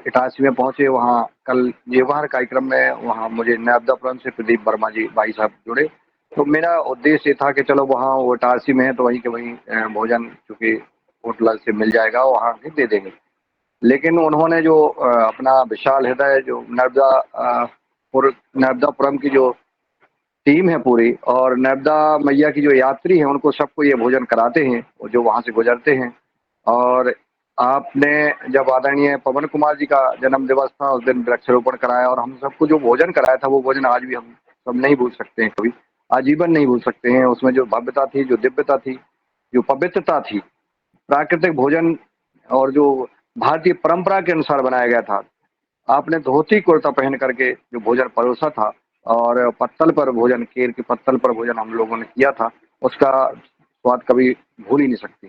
S4: इटारसी में पहुंचे, वहाँ कल व्यवहार कार्यक्रम में वहाँ मुझे नर्मदापुरम से प्रदीप वर्मा जी भाई साहब जुड़े। तो मेरा उद्देश्य ये था कि चलो वहाँ वो इटारसी में है, तो वहीं के वहीं भोजन चूँकि होटल से मिल जाएगा, वहाँ से दे देंगे। लेकिन उन्होंने जो अपना विशाल हृदय, जो नर्मदापुरम की जो टीम है पूरी, और नर्मदा मैया की जो यात्री हैं, उनको सबको ये भोजन कराते हैं, और जो वहाँ से गुजरते हैं। और आपने जब आदरणीय पवन कुमार जी का जन्म दिवस था उस दिन वृक्षारोपण कराया और हम सबको जो भोजन कराया था वो भोजन आज भी हम सब नहीं भूल सकते हैं, कभी आजीवन नहीं भूल सकते हैं। उसमें जो भव्यता थी, जो दिव्यता थी, जो पवित्रता थी, प्राकृतिक भोजन और जो भारतीय परंपरा के अनुसार बनाया गया था। आपने धोती कुर्ता पहन करके जो भोजन परोसा था और पत्तल पर भोजन, केर के पत्तल पर भोजन हम लोगों ने किया था, उसका स्वाद कभी भूल ही नहीं सकते।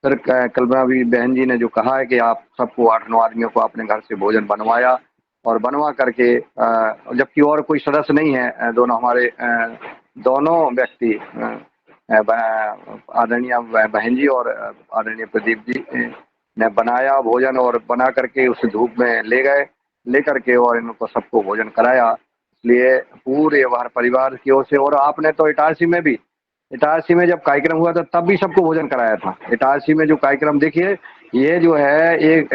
S4: सर कल्पना भी बहन जी ने जो कहा है कि आप सबको 8-9 आदमियों को अपने घर से भोजन बनवाया और बनवा करके जबकि और कोई सदस्य नहीं है, दोनों हमारे दोनों व्यक्ति आदरणीय बहन जी और आदरणीय प्रदीप जी ने बनाया भोजन और बना करके उस धूप में ले गए, ले करके और इनको सबको भोजन कराया। इसलिए पूरे हमारे परिवार की ओर से, और आपने तो इटारसी में जब कार्यक्रम हुआ था तब भी सबको भोजन कराया था। इटारसी में जो कार्यक्रम देखिए, ये जो है एक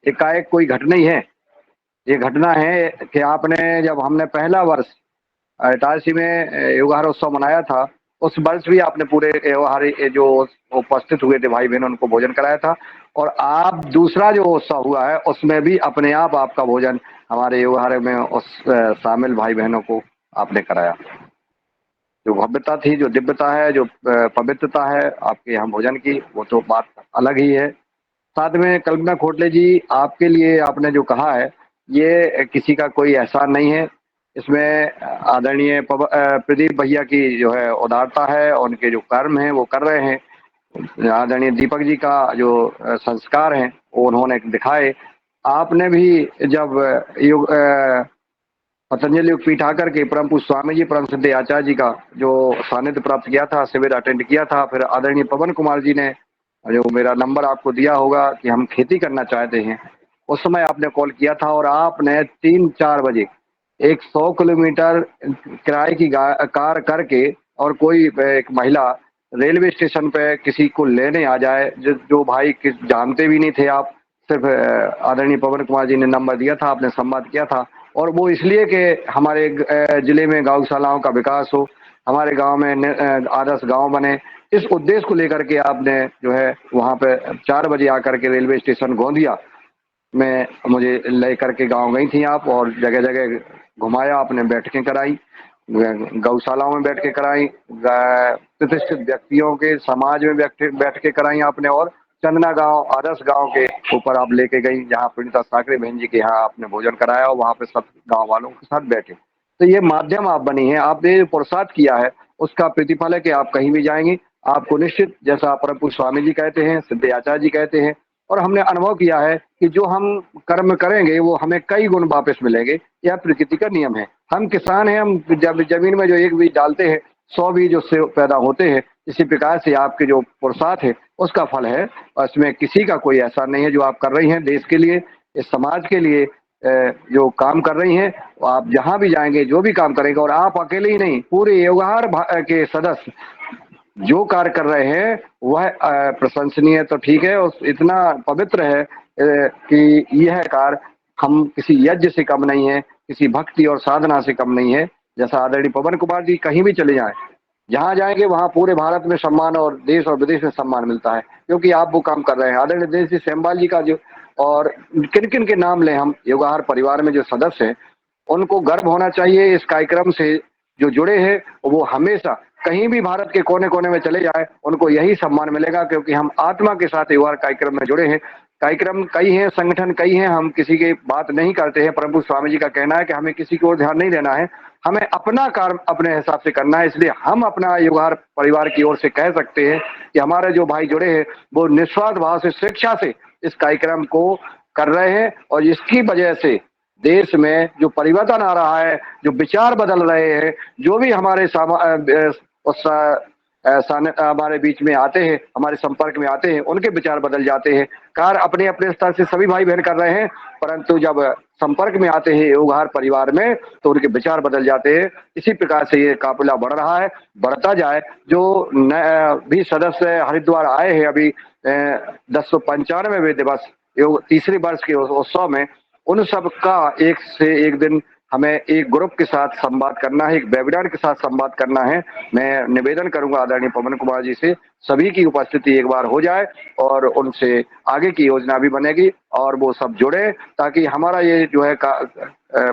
S4: एकाएक कोई घटना ही है, ये घटना है कि आपने जब हमने पहला वर्ष इटारसी में युवहार उत्सव मनाया था, उस वर्ष भी आपने पूरे युवहार जो उपस्थित हुए थे भाई बहन उनको भोजन कराया था। और आप दूसरा जो उत्सव हुआ है उसमें भी अपने आप आपका भोजन हमारे युवहार में उस शामिल भाई बहनों को आपने कराया। जो भव्यता थी, जो दिव्यता है, जो पवित्रता है आपके यहाँ भोजन की, वो तो बात अलग ही है। साथ में कल्पना खोटले जी, आपके लिए आपने जो कहा है ये किसी का कोई एहसान नहीं है, इसमें आदरणीय प्रदीप भैया की जो है उदारता है, उनके जो कर्म हैं वो कर रहे हैं। आदरणीय दीपक जी का जो संस्कार हैं वो उन्होंने दिखाए। आपने भी जब पतंजलि योग पीठ आकर के परम पूज्य स्वामी जी परम सिद्ध आचार्य जी का जो सानिध्य प्राप्त किया था, शिविर अटेंड किया था, फिर आदरणीय पवन कुमार जी ने जो मेरा नंबर आपको दिया होगा कि हम खेती करना चाहते हैं, उस समय आपने कॉल किया था और आपने 3-4 बजे 100 किलोमीटर किराए की कार करके और कोई एक महिला रेलवे स्टेशन पे किसी को लेने आ जाए, जो भाई जानते भी नहीं थे आप, सिर्फ आदरणीय पवन कुमार जी ने नंबर दिया था, आपने संवाद किया था। और वो इसलिए कि हमारे जिले में गौशालाओं का विकास हो, हमारे गांव में आदर्श गांव बने, इस उद्देश्य को लेकर के आपने जो है वहां पे 4 बजे आकर के रेलवे स्टेशन गोंदिया में मुझे ले करके गाँव गई थी आप, और जगह जगह घुमाया, आपने बैठकें कराई, गौशालाओं में बैठ के कराई, प्रतिष्ठित व्यक्तियों के समाज में बैठ के कराई आपने, और चंदना गांव आदर्श गांव के ऊपर आप लेके गई जहां प्रणीता साकरे बहन जी के यहाँ आपने भोजन कराया और वहां पे सब गांव वालों के साथ बैठे। तो ये माध्यम आप बनी है, आपने जो पुरुषार्थ किया है उसका प्रतिफल है कि आप कहीं भी जाएंगे आपको निश्चित, जैसा परम पूज्य स्वामी जी कहते हैं, सिद्ध आचार्य जी कहते हैं, और हमने अनुभव किया है कि जो हम कर्म करेंगे वो हमें कई गुण वापस मिलेंगे। यह प्रकृति का नियम है। हम किसान हैं, हम जब जमीन में जो एक बीज डालते हैं 100 बीज उससे पैदा होते हैं। इसी प्रकार से आपके जो पुरुषार्थ है उसका फल है, और इसमें किसी का कोई ऐसा नहीं है। जो आप कर रही हैं देश के लिए, इस समाज के लिए जो काम कर रही हैं, आप जहां भी जाएंगे जो भी काम करेंगे, और आप अकेले ही नहीं, पूरे युवहार के सदस्य जो कार्य कर रहे हैं वह प्रशंसनीय तो ठीक है, उस इतना पवित्र है कि यह कार्य हम किसी यज्ञ से कम नहीं है, किसी भक्ति और साधना से कम नहीं है। जैसा आदरणीय पवन कुमार जी कहीं भी चले जाएं, जहां जाएंगे वहां पूरे भारत में सम्मान और देश और विदेश में सम्मान मिलता है, क्योंकि आप वो काम कर रहे हैं। आदरणीय दिनेश जी सेमवाल जी का जो, और किन किन के नाम लें हम, युवहार परिवार में जो सदस्य हैं उनको गर्व होना चाहिए इस कार्यक्रम से जो जुड़े हैं। वो हमेशा कहीं भी भारत के कोने कोने में चले जाए उनको यही सम्मान मिलेगा, क्योंकि हम आत्मा के साथ युवहार कार्यक्रम में जुड़े हैं। कार्यक्रम कई हैं, संगठन कई हैं, हम किसी की बात नहीं करते हैं। परम पूज्य स्वामी जी का कहना है कि हमें किसी की ओर ध्यान नहीं देना है, हमें अपना कार्य अपने हिसाब से करना है। इसलिए हम अपना युवहार परिवार की ओर से कह सकते हैं कि हमारे जो भाई जुड़े हैं वो निस्वार्थ भाव से, स्वेच्छा से इस कार्यक्रम को कर रहे हैं, और इसकी वजह से देश में जो परिवर्तन आ रहा है, जो विचार बदल रहे हैं, जो भी हमारे हमारे बीच में आते हैं, हमारे संपर्क में आते हैं, उनके विचार बदल जाते हैं। कार्य अपने अपने स्तर से सभी भाई बहन कर रहे हैं, परंतु जब संपर्क में आते हैं युवहार परिवार में तो उनके विचार बदल जाते हैं। इसी प्रकार से ये काफिला बढ़ रहा है, बढ़ता जाए। जो भी सदस्य हरिद्वार आए हैं अभी 1095वें दिवस तीसरे वर्ष के उत्सव में, उन सब का एक से एक दिन हमें एक ग्रुप के साथ संवाद करना है, एक वेबिनार के साथ संवाद करना है। मैं निवेदन करूंगा आदरणीय पवन कुमार जी से सभी की उपस्थिति एक बार हो जाए और उनसे आगे की योजना भी बनेगी और वो सब जुड़े ताकि हमारा ये जो है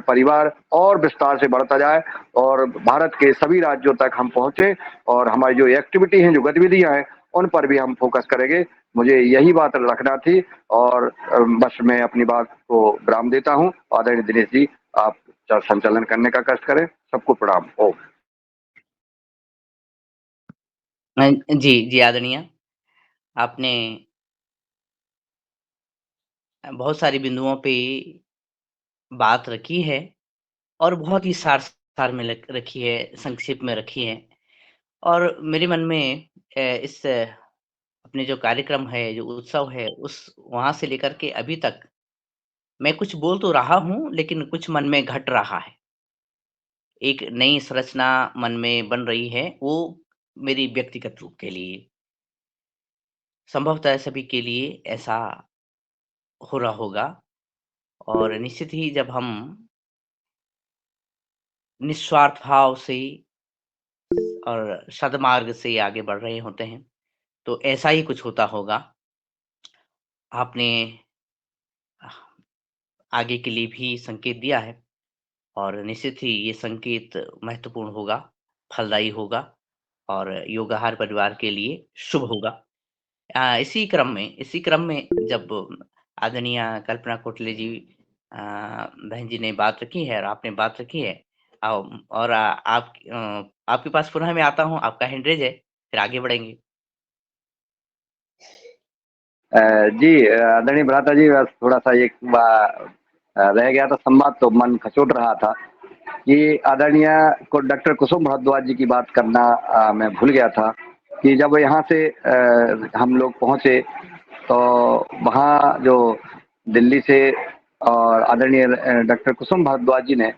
S4: परिवार और विस्तार से बढ़ता जाए और भारत के सभी राज्यों तक हम पहुंचे और हमारी जो एक्टिविटी हैं, जो गतिविधियां हैं, उन पर भी हम फोकस करेंगे। मुझे यही बात रखना थी और बस मैं अपनी बात को विराम देता हूं। आदरणीय दिनेश जी, आप संचालन करने का कष्ट करें। सबको प्रणाम। ओम।
S5: जी आदरणीय, आपने बहुत सारी बिंदुओं पे बात रखी है और बहुत ही सार में रखी है, संक्षेप में रखी है और मेरे मन में इस अपने जो कार्यक्रम है, जो उत्सव है, उस वहाँ से लेकर के अभी तक मैं कुछ बोल तो रहा हूँ, लेकिन कुछ मन में घट रहा है। एक नई संरचना मन में बन रही है, वो मेरी व्यक्तिगत रूप के लिए। संभवतः सभी के लिए ऐसा हो रहा होगा और निश्चित ही जब हम निस्वार्थ भाव से और सद्मार्ग से आगे बढ़ रहे होते हैं, तो ऐसा ही कुछ होता होगा। आपने आगे के लिए भी संकेत दिया है और निश्चित ही ये संकेत महत्वपूर्ण होगा, फलदायी होगा और योगाहार परिवार के लिए शुभ होगा। इसी क्रम में जब आदरणीय कल्पना कोटले जी बहन जी ने बात रखी है और आपने बात रखी है और आपके पास पुनः मैं आता हूँ, आपका हैंड रेज़ है, फिर आगे बढ़ेंगे।
S4: जी आदरणीय भ्राता जी, बस थोड़ा सा एक रह गया था संवाद, तो मन खचोट रहा था कि आदरणीय को डॉक्टर कुसुम भारद्वाज जी की बात करना मैं भूल गया था कि जब यहाँ से हम लोग पहुँचे तो वहाँ जो दिल्ली से और आदरणीय डॉक्टर कुसुम भारद्वाज जी ने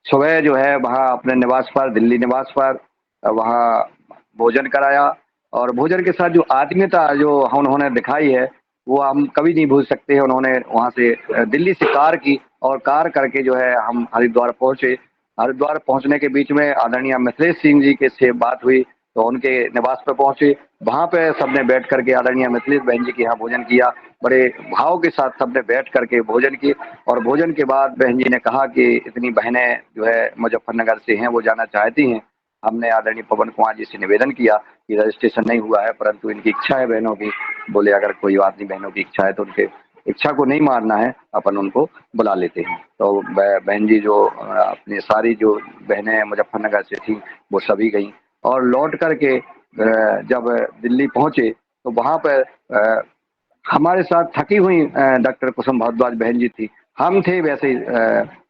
S4: सुबह जो है वहाँ अपने निवास पर, दिल्ली निवास पर वहाँ भोजन कराया और भोजन के साथ जो आत्मीयता जो उन्होंने दिखाई है वो हम कभी नहीं भूल सकते हैं। उन्होंने वहाँ से दिल्ली से कार की और कार करके जो है हम हरिद्वार पहुँचे। हरिद्वार पहुँचने के बीच में आदरणीय मिथिलेश सिंह जी के से बात हुई तो उनके निवास पर पहुँचे। वहाँ पे सबने बैठ करके आदरणीय मिथिलेश बहन जी के यहाँ भोजन किया। बड़े भाव के साथ सबने बैठ करके भोजन की और भोजन के बाद बहन जी ने कहा कि इतनी बहनें जो है मुजफ्फरनगर से हैं, वो जाना चाहती हैं। हमने आदरणीय पवन कुमार जी से निवेदन किया कि रजिस्ट्रेशन नहीं हुआ है परंतु इनकी इच्छा है बहनों की। बोले अगर कोई बात नहीं, बहनों की इच्छा है तो उनके इच्छा को नहीं मारना है, अपन उनको बुला लेते हैं। तो बहन जी जो अपनी सारी जो बहनें मुजफ्फरनगर से थी वो सभी गई और लौट करके जब दिल्ली पहुंचे तो वहाँ पर हमारे साथ थकी हुई डॉक्टर कुसुम भारद्वाज बहन जी थी, हम थे वैसे ही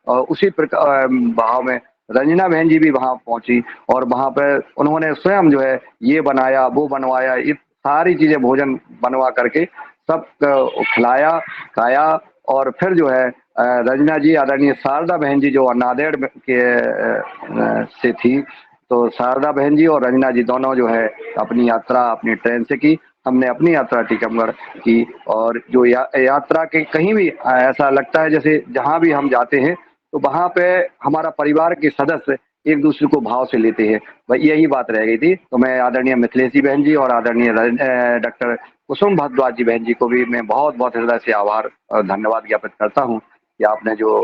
S4: और उसी प्रकार भाव में रंजना बहन जी भी वहाँ पहुंची और वहाँ पर उन्होंने स्वयं जो है ये बनाया वो बनवाया, ये सारी चीजें भोजन बनवा करके सब खिलाया खाया और फिर जो है रंजना जी आदरणीय शारदा बहन जी जो नांदेड़ के से थी, तो शारदा बहन जी और रंजना जी दोनों जो है अपनी यात्रा अपनी ट्रेन से की। हमने अपनी यात्रा टीकमगढ़ की और जो यात्रा के कहीं भी ऐसा लगता है जैसे जहाँ भी हम जाते हैं तो वहाँ पे हमारा परिवार के सदस्य एक दूसरे को भाव से लेते हैं। भाई यही बात रह गई थी। तो मैं आदरणीय मिथिलेश जी बहन जी और आदरणीय डॉक्टर कुसुम भारद्वाज जी बहन जी को भी मैं बहुत बहुत हृदय से आभार और धन्यवाद ज्ञापित करता हूँ कि आपने जो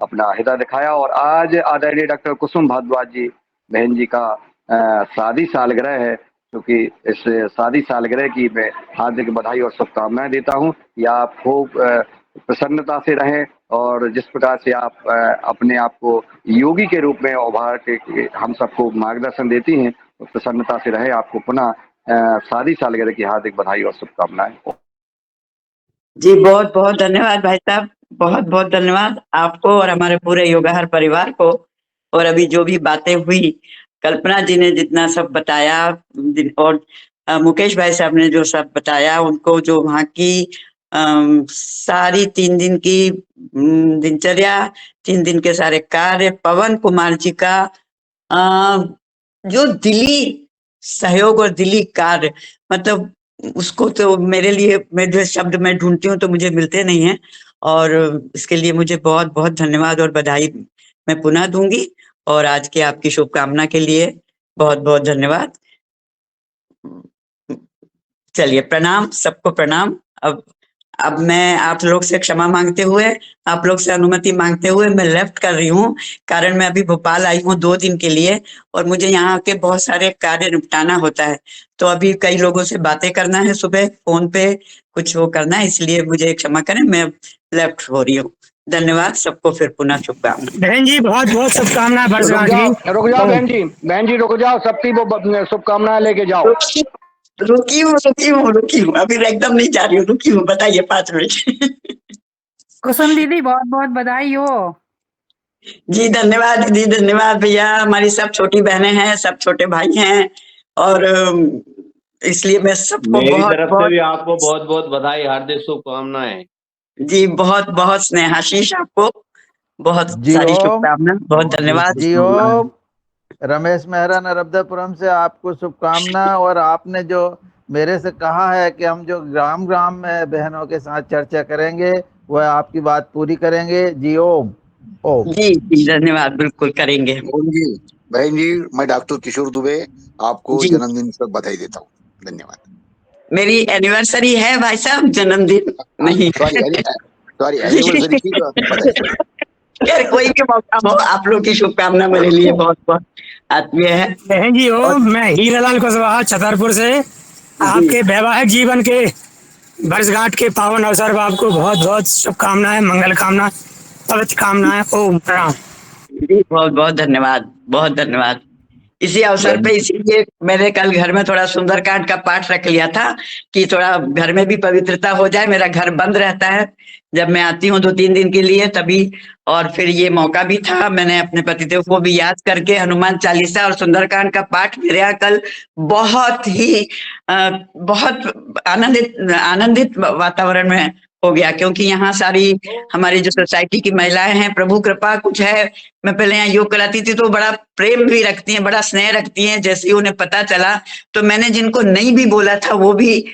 S4: अपना हृदय दिखाया। और आज आदरणीय डॉक्टर कुसुम भारद्वाज जी बहन जी का शादी सालगिरह है, क्योंकि इस शादी सालगिरह की मैं हार्दिक बधाई और शुभकामनाएं देता हूं कि आप खूब प्रसन्नता से रहें और जिस प्रकार से आप अपने आप को योगी के रूप में उभार के हम सबको मार्गदर्शन देती हैं, उस प्रसन्नता से रहे। आपको पुनः शादी सालगिरह की हार्दिक बधाई और शुभकामनाएं।
S8: जी बहुत बहुत धन्यवाद भाई साहब, बहुत बहुत धन्यवाद आपको और हमारे पूरे योगाहार परिवार को। और अभी जो भी बातें हुई, कल्पना जी ने जितना सब बताया और मुकेश भाई साहब ने जो सब बताया, उनको जो वहाँ की सारी 3 दिन की दिनचर्या, 3 दिन के सारे कार्य, पवन कुमार जी का जो दिली सहयोग और दिली कार्य, मतलब उसको तो मेरे लिए मैं जो शब्द मैं ढूंढती हूँ तो मुझे मिलते नहीं है। और इसके लिए मुझे बहुत बहुत धन्यवाद और बधाई मैं पुनः दूंगी। और आज के आपकी शुभकामना के लिए बहुत बहुत धन्यवाद। चलिए, प्रणाम, सबको प्रणाम। अब मैं आप लोग से क्षमा मांगते हुए, आप लोग से अनुमति मांगते हुए मैं लेफ्ट कर रही हूँ, कारण मैं अभी भोपाल आई हूँ 2 दिन के लिए और मुझे यहाँ के बहुत सारे कार्य निपटाना होता है। तो अभी कई लोगों से बातें करना है, सुबह फोन पे कुछ वो करना है, इसलिए मुझे क्षमा करें, मैं लेफ्ट हो रही हूँ। धन्यवाद सबको, फिर पुनः शुभकामनाएं।
S9: बहन जी बहुत बहुत शुभकामनाएं वर्षगांठ की।
S10: रुक जाओ बहन जी रुक जाओ, सबकी वो शुभकामनाएं लेके जाओ।
S8: रुकी हूँ, अभी एकदम नहीं जा रही हूँ, रुकी हूँ, बताइए 5 मिनट।
S11: कुसुम दीदी बहुत बहुत बधाई हो।
S8: जी धन्यवाद दीदी, धन्यवाद भैया। हमारी सब छोटी बहनें हैं, सब छोटे भाई हैं और इसलिए मैं सबको
S12: मेरी
S8: बहुत
S12: तरफ से भी आपको बहुत बहुत बधाई, हार्दिक शुभकामनाएं।
S8: जी बहुत बहुत स्नेहाशीष आपको, बहुत सारी शुभकामनाएं, बहुत धन्यवाद।
S13: जी ओम। रमेश मेहरा नर्मदापुरम से आपको शुभकामना। और आपने जो मेरे से कहा है कि हम जो ग्राम ग्राम में बहनों के साथ चर्चा करेंगे वह आपकी बात पूरी करेंगे। जी ओम। ओम
S8: जी धन्यवाद, बिल्कुल करेंगे।
S14: बहन जी मैं डॉक्टर किशोर दुबे आपको जन्मदिन पर बधाई देता हूँ। धन्यवाद।
S8: मेरी एनिवर्सरी है भाई साहब, जन्मदिन नहीं।
S14: सॉरी एनिवर्सरी की बधाई।
S8: यार कोई भी मौका हो, आप लोग की शुभकामना मेरे लिए बहुत बहुत आत्मीय है।
S9: बहन जी हो, मैं हीरालाल कुशवाहा छतरपुर से आपके वैवाहिक जीवन के वर्षगांठ के पावन अवसर पर आपको बहुत बहुत शुभकामनाएं, मंगल कामना, पवित्र कामनाएं। ओम प्रणाम।
S8: जी बहुत बहुत धन्यवाद, बहुत धन्यवाद। इसी अवसर पे इसीलिए मैंने कल घर में थोड़ा सुंदरकांड का पाठ रख लिया था कि थोड़ा घर में भी पवित्रता हो जाए। मेरा घर बंद रहता है जब मैं आती हूँ 2-3 दिन के लिए तभी, और फिर ये मौका भी था, मैंने अपने पतिदेव को भी याद करके हनुमान चालीसा और सुंदरकांड का पाठ मेरे यहाँ कल बहुत ही बहुत आनंदित वातावरण में हो गया, क्योंकि यहाँ सारी हमारी जो सोसाइटी की महिलाएं हैं, प्रभु कृपा कुछ है। मैं पहले यहाँ योग कराती थी तो बड़ा प्रेम भी रखती हैं, बड़ा स्नेह रखती हैं। जैसे ही उन्हें पता चला तो मैंने जिनको नहीं भी बोला था वो भी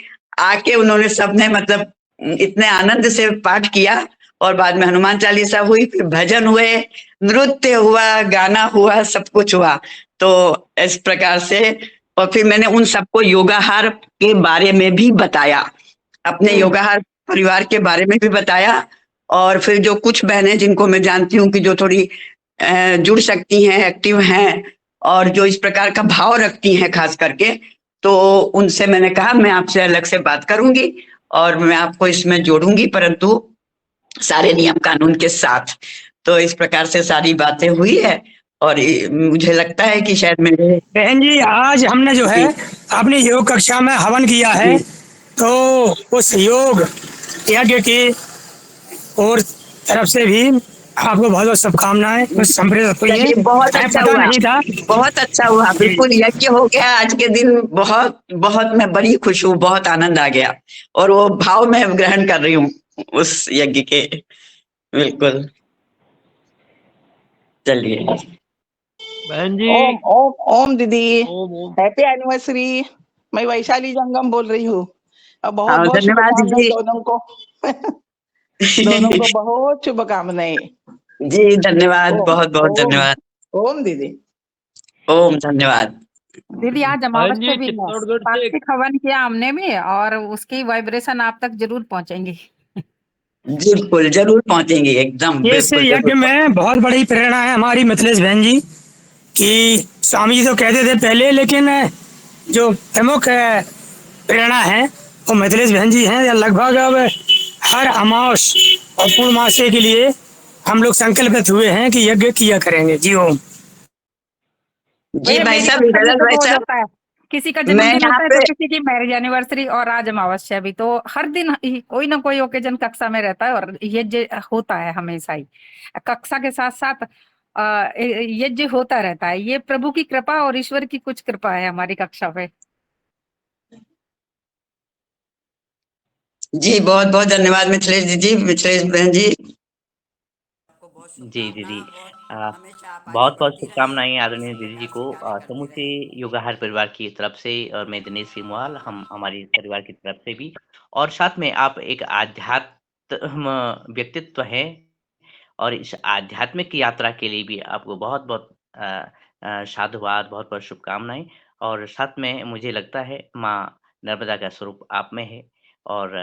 S8: आके उन्होंने सबने मतलब इतने आनंद से पाठ किया। और बाद में हनुमान चालीसा हुई, फिर भजन हुए, नृत्य हुआ, गाना हुआ, सब कुछ हुआ। तो इस प्रकार से, और फिर मैंने उन सबको योगाहार के बारे में भी बताया, अपने योगाहार परिवार के बारे में भी बताया। और फिर जो कुछ बहनें जिनको मैं जानती हूँ कि जो थोड़ी जुड़ सकती हैं, एक्टिव हैं और जो इस प्रकार का भाव रखती हैं खास करके, तो उनसे मैंने कहा मैं आपसे अलग से बात करूंगी और मैं आपको इसमें जोड़ूंगी, परंतु सारे नियम कानून के साथ। तो इस प्रकार से सारी बातें हुई है और मुझे लगता है कि शायद मेरे
S9: बहन जी आज हमने जो है अपनी योग कक्षा में हवन किया है, तो उस योग यज्ञ की और तरफ से भी आपको बहुत बहुत शुभकामनाएं। सम्मिलित हुई है,
S8: बहुत अच्छा
S9: पता
S8: हुआ,
S9: नहीं था।
S8: बहुत अच्छा हुआ, बिल्कुल यज्ञ हो गया आज के दिन। बहुत बहुत मैं बड़ी खुश हूँ, बहुत आनंद आ गया और वो भाव मैं ग्रहण कर रही हूँ उस यज्ञ के। बिल्कुल। चलिए
S15: बहन जी।
S16: ओम ओम ओम दीदी, हैप्पी एनिवर्सरी। मैं वैशाली जंगम बोल रही हूँ। बहुत बहुत
S8: धन्यवाद
S16: शुभकामनाएं
S8: जी।
S16: दोनों को। दोनों को बहुत शुभकामनाएं।
S8: जी धन्यवाद, बहुत बहुत धन्यवाद।
S16: ओम दीदी।
S8: ओम धन्यवाद।
S11: दीदी आज अमावस्या भी है, कार्तिक हवन किया हमने भी और उसकी वाइब्रेशन आप तक जरूर पहुंचेंगी।
S8: बिल्कुल जरूर पहुंचेंगे, एकदम
S9: इस यज्ञ में बहुत बड़ी प्रेरणा है हमारी मिथिलेश बहन जी कि स्वामी जी तो कहते थे पहले, लेकिन जो प्रमुख प्रेरणा है वो मिथिलेश बहन जी हैं। लगभग अब हर अमावस और पूर्णमासी के लिए हम लोग संकल्पित हुए हैं कि यज्ञ किया करेंगे। जी ओम।
S8: जी भाई साहब, भाई साहब,
S11: किसी का जन्मदिन होता है तो किसी की मैरिज एनिवर्सरी और आज अमावस्या भी, तो हर दिन कोई ना कोई ओकेजन कक्षा में रहता है और यज्ञ होता है हमेशा ही। कक्षा के साथ साथ यज्ञ होता रहता है। ये प्रभु की कृपा और ईश्वर की कुछ कृपा है हमारी कक्षा पे।
S8: जी बहुत बहुत धन्यवाद मिथिलेश जी, मिथिलेश बहन जी।
S5: जी दीदी, बहुत बहुत शुभकामनाएं आदरणीय दीदी जी को समूचे योगाहार परिवार की तरफ से, और मैं दिनेश सिंहवाल, हम हमारे परिवार की तरफ से भी। और साथ में आप एक आध्यात्म व्यक्तित्व हैं और इस आध्यात्मिक यात्रा के लिए भी आपको बहुत-बहुत साधुवाद, बहुत-बहुत शुभकामनाएँ और साथ में मुझे लगता है माँ नर्मदा का स्वरूप आप में है और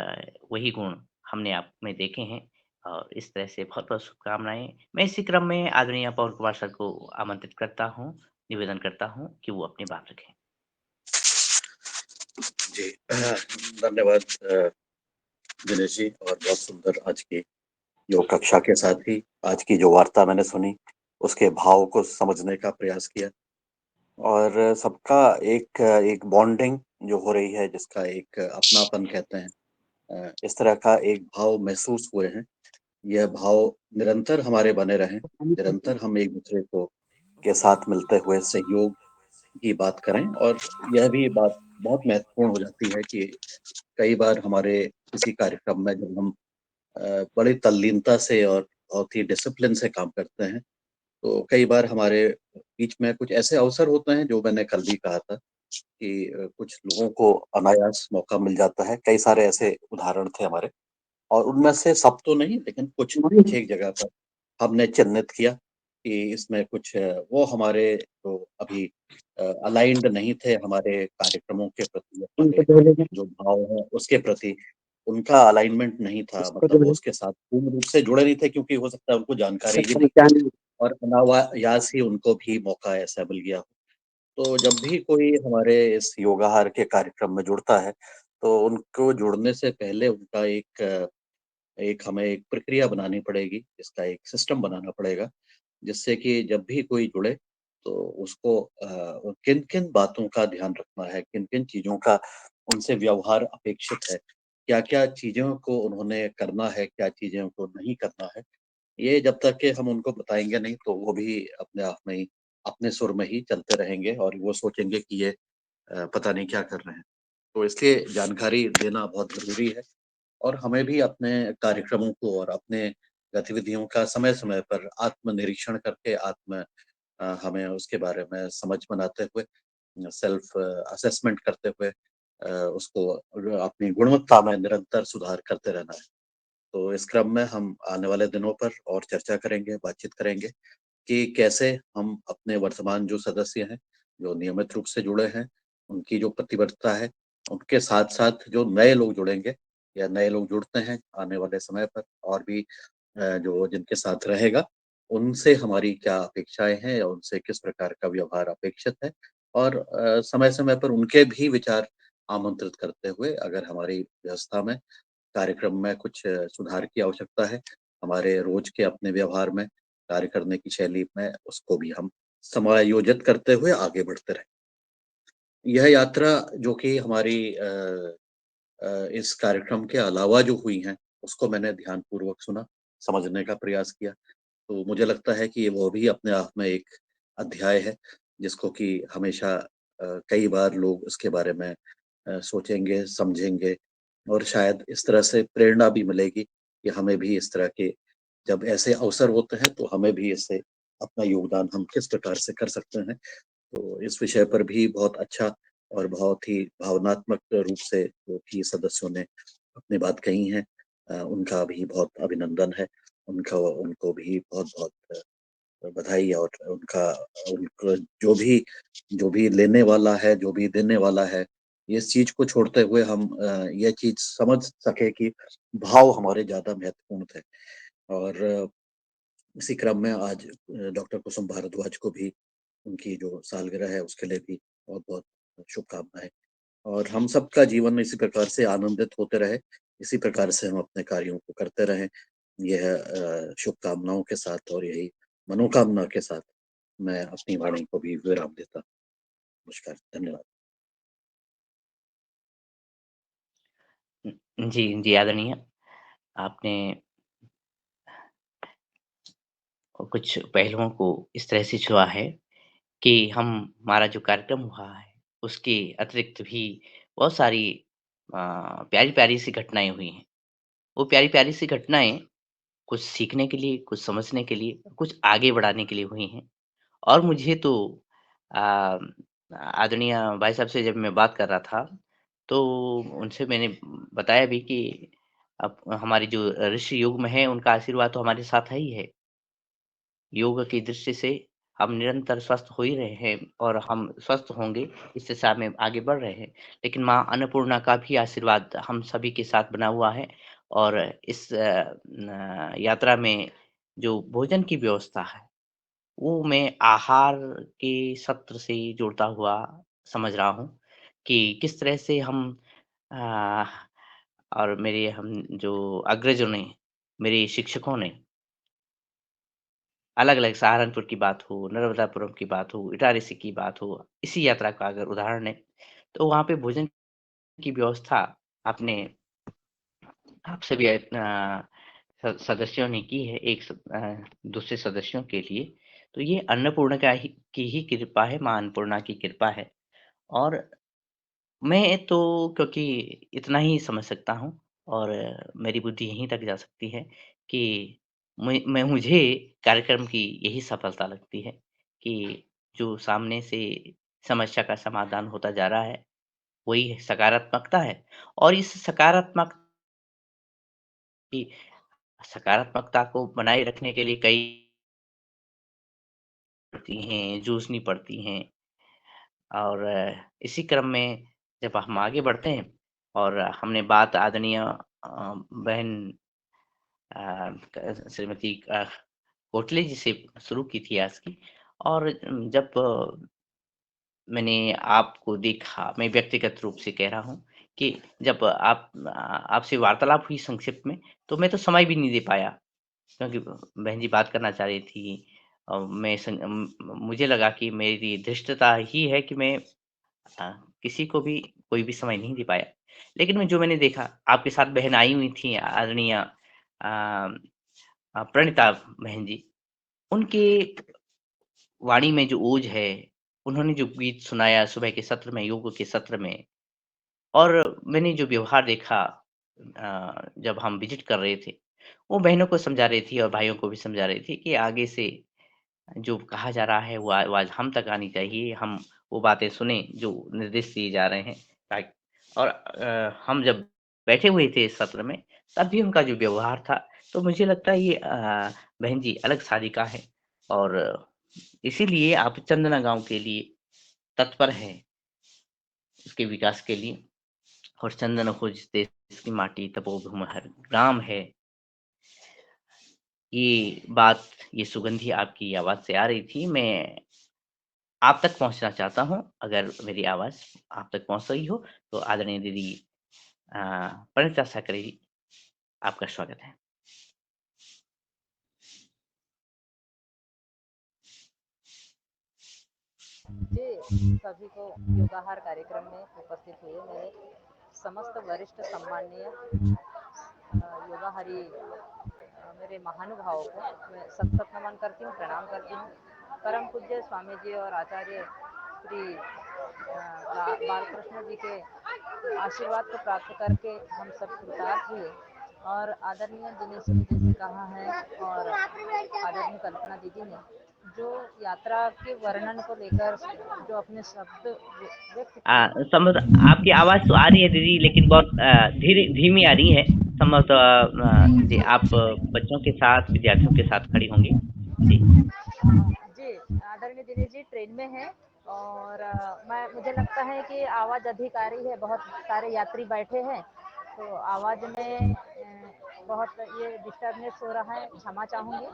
S5: वही गुण हमने आप में देखे हैं और इस तरह से बहुत-बहुत शुभकामनाएँ। मैं इसी क्रम में आदरणीय पवन कुमार सर को आमंत्रित करता हूँ, निवेदन करता हूँ कि वो अपनी बात रखें।
S17: जी धन्यवाद दिनेश जी और बहुत सुंदर आज की योग कक्षा के साथ ही आज की जो वार्ता मैंने सुनी उसके भाव को समझने का प्रयास किया और सबका एक बॉन्डिंग जो हो रही है जिसका एक अपनापन कहते हैं इस तरह का एक भाव महसूस हुए हैं। यह भाव निरंतर हमारे बने रहें, निरंतर हम एक दूसरे को के साथ मिलते हुए सहयोग की बात करें और यह भी बात बहुत महत्वपूर्ण हो जाती है कि कई बार हमारे किसी कार्यक्रम में जब हम बड़ी तल्लीनता से और बहुत ही डिसिप्लिन से काम करते हैं तो कई बार हमारे बीच में कुछ ऐसे अवसर होते हैं जो मैंने कल भी कहा था कि कुछ लोगों को अनायास मौका मिल जाता है। कई सारे ऐसे उदाहरण थे हमारे और उनमें से सब तो नहीं लेकिन कुछ एक जगह पर हमने चिन्हित किया कि इसमें कुछ वो हमारे जो अभी अलाइंड नहीं थे हमारे कार्यक्रमों के प्रति हमारे जो भाव है उसके प्रति उनका अलाइनमेंट नहीं था मतलब वो उसके साथ पूर्ण रूप से जुड़े नहीं थे क्योंकि हो सकता है उनको जानकारी ही नहीं और अनायास ही उनको भी मौका ऐसा मिल गया। तो जब भी कोई हमारे इस योगाहार के कार्यक्रम में जुड़ता है तो उनको जुड़ने से पहले उनका एक हमें एक प्रक्रिया बनानी पड़ेगी, इसका एक सिस्टम बनाना पड़ेगा, जिससे कि जब भी कोई जुड़े तो उसको किन-किन बातों का ध्यान रखना है, किन-किन चीज़ों का उनसे व्यवहार अपेक्षित है, क्या-क्या चीज़ों को उन्होंने करना है, क्या चीज़ों को नहीं करना है। ये जब तक कि हम उनको बताएँगे नहीं तो वो भी अपने आप में ही, अपने सुर में ही चलते रहेंगे और वो सोचेंगे कि ये पता नहीं क्या कर रहे हैं। तो इसलिए जानकारी देना बहुत ज़रूरी है। और हमें भी अपने कार्यक्रमों को और अपने गतिविधियों का समय-समय पर आत्म-निरीक्षण करके हमें उसके बारे में समझ बनाते हुए सेल्फ असेसमेंट करते हुए उसको अपनी गुणवत्ता में निरंतर सुधार करते रहना है। तो इस क्रम में हम आने वाले दिनों पर और चर्चा करेंगे, बातचीत करेंगे कि कैसे हम अपने वर्तमान जो सदस्य हैं, जो नियमित रूप से जुड़े हैं, उनकी जो प्रतिबद्धता है, उनके साथ-साथ जो नए लोग जुड़ेंगे या नए लोग जुड़ते हैं आने वाले समय पर और भी जो जिनके साथ रहेगा, उनसे हमारी क्या अपेक्षाएँ हैं या उनसे किस प्रकार का व्यवहार अपेक्षित है और समय-समय पर उनके भी विचार आमंत्रित करते हुए अगर हमारी व्यवस्था में कार्यक्रम में कुछ सुधार की आवश्यकता है, हमारे रोज के अपने व्यवहार में, कार्य करने की शैली में, उसको भी हम समायोजित करते हुए आगे बढ़ते रहें। यह यात्रा जो कि हमारी इस कार्यक्रम के अलावा जो हुई हैं, उसको मैंने ध्यानपूर्वक सुना, समझने का प्रयास किया। तो मुझे लगता है कि वो भी अपने आप में एक अध्याय है, जिसको कि हमेशा कई बार लोग उसके बारे में सोचेंगे, समझेंगे और शायद इस तरह से प्रेरणा भी मिलेगी कि हमें भी इस तरह के जब ऐसे अवसर होते हैं, तो हमें भी इससे अपना योगदान हम किस प्रकार से कर सकते हैं। तो इस विषय पर भी बहुत अच्छा और बहुत ही भावनात्मक रूप से जो भी सदस्यों ने अपनी बात कही है उनका भी बहुत अभिनंदन है। उनको भी बहुत-बहुत बधाई और उनको जो भी लेने वाला है, जो भी देने वाला है, इस चीज़ को छोड़ते हुए हम ये चीज़ समझ सके कि भाव हमारे ज़्यादा महत्वपूर्ण थे। और इसी क्रम में आज डॉक्टर कुसुम भारद्वाज को भी उनकी जो सालगिरह है उसके लिए भी बहुत-बहुत शुभकामनाएँ और हम सबका जीवन इसी प्रकार से आनंदित होते रहे, इसी प्रकार से हम अपने कार्यों को करते रहें। यह शुभकामनाओं के साथ और यही मनोकामना के साथ मैं अपनी वाणी को भी विराम देता हूँ। नमस्कार, धन्यवाद।
S5: जी, जी आदरणीय। आपने कुछ पहलुओं को इस तरह से छुआ है कि हमारा जो कार्यक्रम हुआ है, उसके अतिरिक्त भी बहुत सारी प्यारी-प्यारी सी घटनाएँ हुई हैं। वो प्यारी-प्यारी सी घटनाएँ कुछ सीखने के लिए, कुछ समझने के लिए, कुछ आगे बढ़ाने के लिए हुई हैं। और मुझे तो अ, आदरणीय भाई साहब से जब मैं बात कर रहा था, तो उनसे मैंने बताया भी कि अब हमारी जो ऋषि युग में है उनका आशीर्वाद तो हमारे साथ ही है। योग की दृष्टि से हम निरंतर स्वस्थ हो ही रहे हैं और हम स्वस्थ होंगे इस दिशा में आगे बढ़ रहे हैं। लेकिन माँ अन्नपूर्णा का भी आशीर्वाद हम सभी के साथ बना हुआ है और इस यात्रा में जो भोजन की व्यवस्था है, वो मैं आहार के सत्र से जुड़ता हुआ समझ रहा हूँ कि किस तरह से हम अ, और मेरे हम जो अग्रजों ने, मेरे शिक्षकों ने अलग-अलग सहारनपुर की बात हो, नर्मदापुरम की बात हो, इटारसी की बात हो, इसी यात्रा का अगर उदाहरण है, तो वहाँ पे भोजन की व्यवस्था आपने आप सभी सदस्यों ने की है दूसरे सदस्यों के लिए। तो ये अन्नपूर्णा की ही कृपा है, माँ अन्नपूर्णा की कृपा है और मैं तो क्योंकि इतना ही समझ सकता हूँ और मेरी बुद्धि यहीं तक जा सकती है कि मुझे कार्यक्रम की यही सफलता लगती है कि जो सामने से समस्या का समाधान होता जा रहा है, वही सकारात्मकता है और इस सकारात्मकता को बनाए रखने के लिए कई पड़ती हैं, जूझनी पड़ती हैं और इसी क्रम में जब हम आगे बढ़ते हैं और हमने बात आदरणीय बहन श्रीमती कोटले जी से शुरू की थी आज की और जब मैंने आपको देखा, मैं व्यक्तिगत रूप से कह रहा हूँ कि जब आपसे वार्तालाप हुई संक्षिप्त में, तो मैं तो समय भी नहीं दे पाया क्योंकि बहन जी बात करना चाह रही थी और मुझे लगा कि मेरी धृष्टता ही है कि मैं किसी को भी कोई भी समय नहीं दे पाया। लेकिन मैंने देखा, आपके साथ बहन आई हुई थी आदरणीय प्रणीता बहन जी, उनके वाणी में जो ओज है, उन्होंने जो गीत सुनाया सुबह के सत्र में, योग के सत्र में और मैंने जो व्यवहार देखा जब हम विज़िट कर रहे थे, वो बहनों को समझा रही थी और भाइयों को भी समझा रही थी कि आगे से जो कहा जा रहा है, वो आवाज़ हम तक आनी चाहिए। हम वो बातें सुने जो निर्देश दिए जा रहे हैं और हम जब बैठे हुए थे इस सत्र में, तब भी उनका जो व्यवहार था, तो मुझे लगता है ये बहन जी अलग सारिका है और इसीलिए आप चंदना गाँव के लिए तत्पर हैं, उसके विकास के लिए और चंदन खोज देश की माटी तपोभूमि हर ग्राम है। ये बात, ये सुगंधी आपकी आवाज़ से आ रही थी। मैं आप तक पहुँचना चाहता हूँ। अगर मेरी आवाज़ आप तक पहुँच रही हो, तो आदरणीय दीदी प्रणीता साकरे जी, आपका स्वागत है।
S18: जी, सभी को योगाहार कार्यक्रम में उपस्थित हुए मेरे समस्त वरिष्ठ सम्माननीय योगाहारी मेरे महानुभावों को मैं सत नमन करती हूँ, प्रणाम करती हूँ। परम पूज्य स्वामी जी और आचार्य श्री बालकृष्ण जी के आशीर्वाद को प्राप्त करके हम सब कृतार्थ हुए और आदरणीय दिनेश ने जैसे कहा है और आदरणीय कल्पना दीदी ने जो यात्रा के वर्णन को लेकर जो अपने शब्द व्यक्त किए
S5: संभवत आपकी आवाज़ तो आ रही है दीदी, लेकिन बहुत धीमी आ रही है। संभवतः जी आप बच्चों के साथ, विद्यार्थियों के साथ खड़ी होंगी। जी।
S18: जी, आदरणीय दिनेश जी ट्रेन में हैं और मुझे लगता है कि आवाज़ अधिक आ रही है, बहुत सारे यात्री बैठे हैं, तो आवाज़ में बहुत ये डिस्टर्बनेस हो रहा है, क्षमा चाहूँगी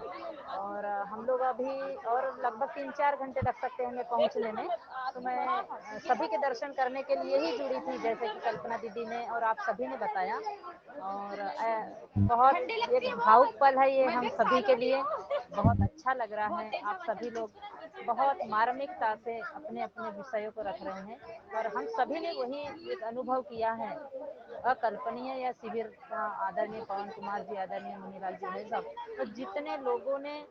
S18: और हम लोग अभी और लगभग 3-4 घंटे लग सकते हैं हमें पहुँचने में, तो मैं सभी के दर्शन करने के लिए ही जुड़ी थी, जैसे कि कल्पना दीदी ने और आप सभी ने बताया और बहुत एक भावुक पल है ये हम सभी के लिए, बहुत अच्छा लग रहा है। आप सभी लोग बहुत मार्मिकता से अपने अपने विषयों को रख रहे हैं और हम सभी ने वही एक अनुभव किया है, अकल्पनीय या शिविर आदरणीय पवन कुमार जी, आदरणीय मुनीलाल जी है सब, तो जितने लोगों ने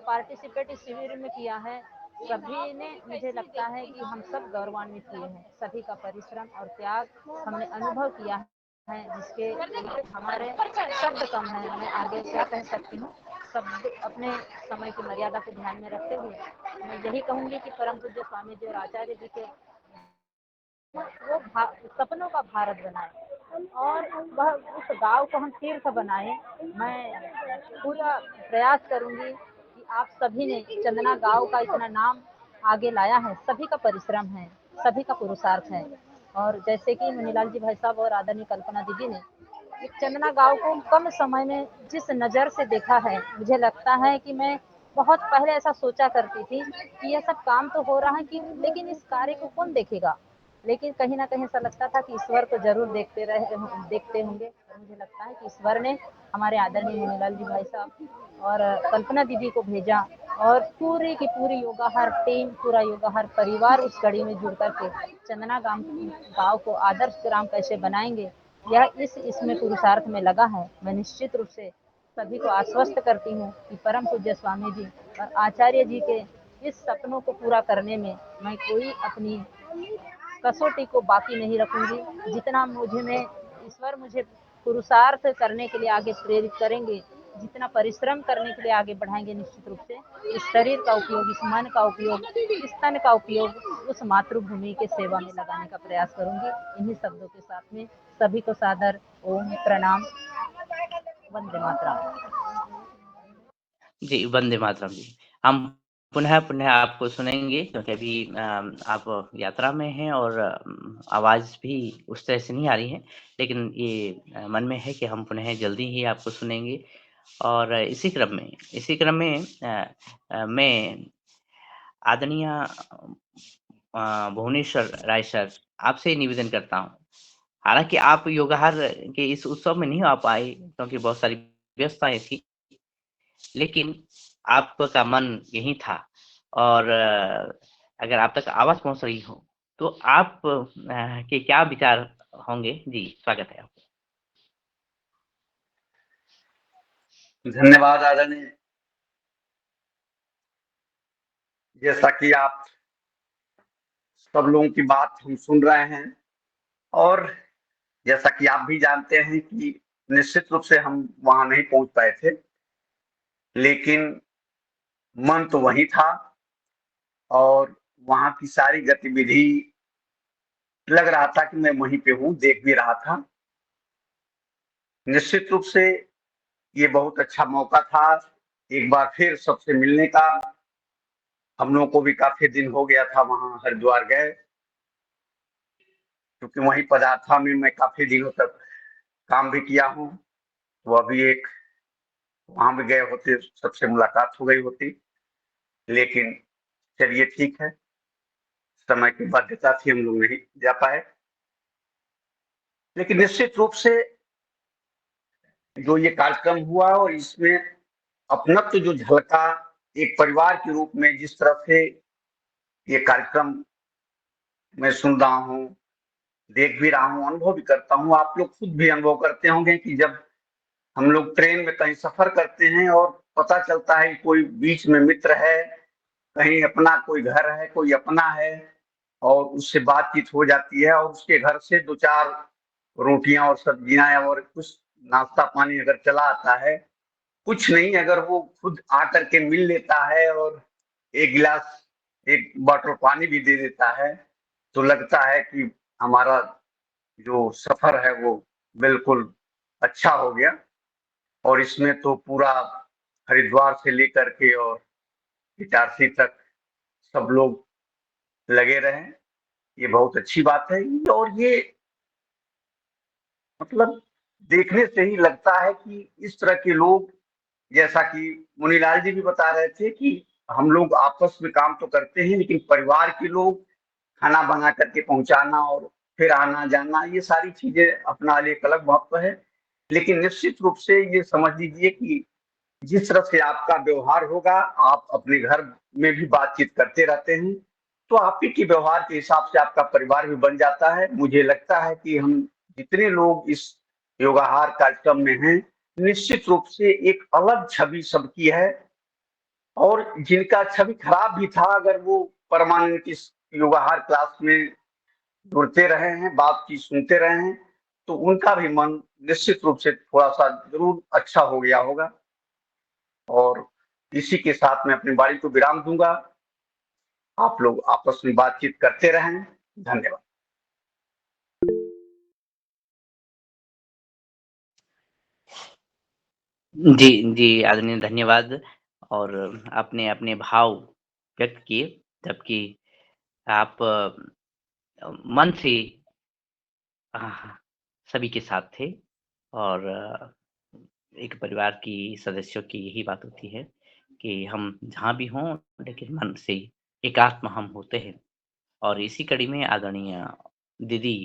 S18: पार्टिसिपेट इस शिविर में किया है, सभी ने मुझे लगता है कि हम सब गौरवान्वित हुए हैं। सभी का परिश्रम और त्याग हमने अनुभव किया है, जिसके हमारे शब्द कम है, मैं आगे क्या कह सकती हूँ। शब्द अपने समय की मर्यादा को ध्यान में रखते हुए मैं यही कहूँगी कि परम पूज्य स्वामी जी और आचार्य जी के वो सपनों का भारत बनाए, और वह उस गांव को हम तीर्थ बनाएं। मैं पूरा प्रयास करूंगी कि आप सभी ने चंदना गांव का इतना नाम आगे लाया है, सभी का परिश्रम है, सभी का पुरुषार्थ है। और जैसे कि मुनीलाल जी भाई साहब और आदरणीय कल्पना दीदी ने एक चंदना गांव को कम समय में जिस नज़र से देखा है, मुझे लगता है कि मैं बहुत पहले ऐसा सोचा करती थी कि यह सब काम तो हो रहा है कि लेकिन इस कार्य को कौन देखेगा, लेकिन कहीं न कहीं ऐसा लगता था कि ईश्वर को ज़रूर देखते होंगे। और मुझे लगता है कि ईश्वर ने हमारे आदरणीय मुनीलाल जी भाई साहब और कल्पना दीदी को भेजा और पूरी की पूरी योगाहार टीम, पूरा योगाहार परिवार उस कड़ी में जुड़ कर के चंदना गाँव को आदर्श ग्राम कैसे बनाएंगे, यह इसमें पुरुषार्थ में लगा है। मैं निश्चित रूप से सभी को आश्वस्त करती हूँ कि परम पूज्य स्वामी जी और आचार्य जी के इस सपनों को पूरा करने में मैं कोई अपनी कसौटी को बाकी नहीं रखूंगी। जितना ईश्वर मुझे पुरुषार्थ करने के लिए आगे प्रेरित करेंगे, जितना परिश्रम करने के लिए आगे बढ़ाएंगे, निश्चित रूप से इस शरीर का उपयोग, इस मन का उपयोग, इस तन का उपयोग उस मातृभूमि के सेवा में लगाने का प्रयास करूंगी। इन्हीं शब्दों के साथ में सभी को सादर ओम प्रणाम, वंदे मातरम।
S5: जी, वंदे मातरम जी। हम पुनः आपको सुनेंगे क्योंकि अभी आप यात्रा में हैं और आवाज़ भी उस तरह से नहीं आ रही है, लेकिन ये मन में है कि हम पुनः जल्दी ही आपको सुनेंगे। और इसी क्रम में मैं आदरणीय भुवनेश्वर राय सर, आपसे निवेदन करता हूँ। हालाँकि आप योगाहार के इस उत्सव में नहीं आ पाए क्योंकि बहुत सारी व्यस्तताएँ थी, लेकिन आपका मन यहीं था और अगर आप तक आवाज़ पहुँच रही हो, तो आप के क्या विचार होंगे? जी, स्वागत है आपका।
S19: धन्यवाद आदरणीय। जैसा कि आप सब लोगों की बात हम सुन रहे हैं और जैसा कि आप भी जानते हैं कि निश्चित रूप से हम वहां नहीं पहुंच पाए थे, लेकिन मन तो वही था और वहां की सारी गतिविधि लग रहा था कि मैं वहीं पे हूं, देख भी रहा था। निश्चित रूप से ये बहुत अच्छा मौका था एक बार फिर सबसे मिलने का। हम लोगों को भी काफी दिन हो गया था वहां हरिद्वार गए, क्योंकि वहीं पदार्था में मैं काफी दिनों तक काम भी किया हूँ। तो अभी एक वहां भी गए होते, सबसे मुलाकात हो गई होती, लेकिन चलिए ठीक है, समय की बाध्यता थी, हम लोग नहीं जा पाए। लेकिन निश्चित रूप से जो ये कार्यक्रम हुआ और इसमें अपनत्व जो झलका एक परिवार के रूप में, जिस तरह से ये कार्यक्रम मैं सुन रहा हूँ, देख भी रहा हूँ, अनुभव भी करता हूँ। आप लोग खुद भी अनुभव करते होंगे कि जब हम लोग ट्रेन में कहीं सफर करते हैं और पता चलता है कि कोई बीच में मित्र है, कहीं अपना कोई घर है, कोई अपना है, और उससे बातचीत हो जाती है और उसके घर से 2-4 रोटियां और सब्जियां और कुछ नाश्ता पानी अगर चला आता है, कुछ नहीं, अगर वो खुद आकर के मिल लेता है और एक गिलास, एक बॉटल पानी भी दे देता है, तो लगता है कि हमारा जो सफर है वो बिल्कुल अच्छा हो गया। और इसमें तो पूरा हरिद्वार से लेकर के और इटारसी तक सब लोग लगे रहे, ये बहुत अच्छी बात है। और ये मतलब देखने से ही लगता है कि इस तरह के लोग, जैसा कि मुनीलाल जी भी बता रहे थे कि हम लोग आपस में काम तो करते हैं, लेकिन परिवार के लोग खाना बना करके पहुंचाना और फिर आना जाना, ये सारी चीजें अपना एक अलग महत्व है। लेकिन निश्चित रूप से ये समझ लीजिए कि जिस तरह से आपका व्यवहार होगा, आप अपने घर में भी बातचीत करते रहते हैं, तो आप ही के व्यवहार के हिसाब से आपका परिवार भी बन जाता है। मुझे लगता है कि हम जितने लोग इस योगाहार कार्यक्रम में हैं, निश्चित रूप से एक अलग छवि सबकी है, और जिनका छवि खराब भी था, अगर वो परमानेंट इस योगाहार क्लास में जुड़ते रहे हैं, बातचीत सुनते रहे हैं, तो उनका भी मन निश्चित रूप से थोड़ा सा जरूर अच्छा हो गया होगा। और इसी के साथ मैं अपनी वाणी को विराम दूंगा। आप लोग आपस में बातचीत करते रहें। धन्यवाद।
S5: जी, आदरणीय धन्यवाद। और आपने अपने भाव व्यक्त किए, जबकि आप मन से सभी के साथ थे। और एक परिवार की सदस्यों की यही बात होती है कि हम जहाँ भी हों, लेकिन मन से एकात्म हम होते हैं। और इसी कड़ी में आदरणीय दीदी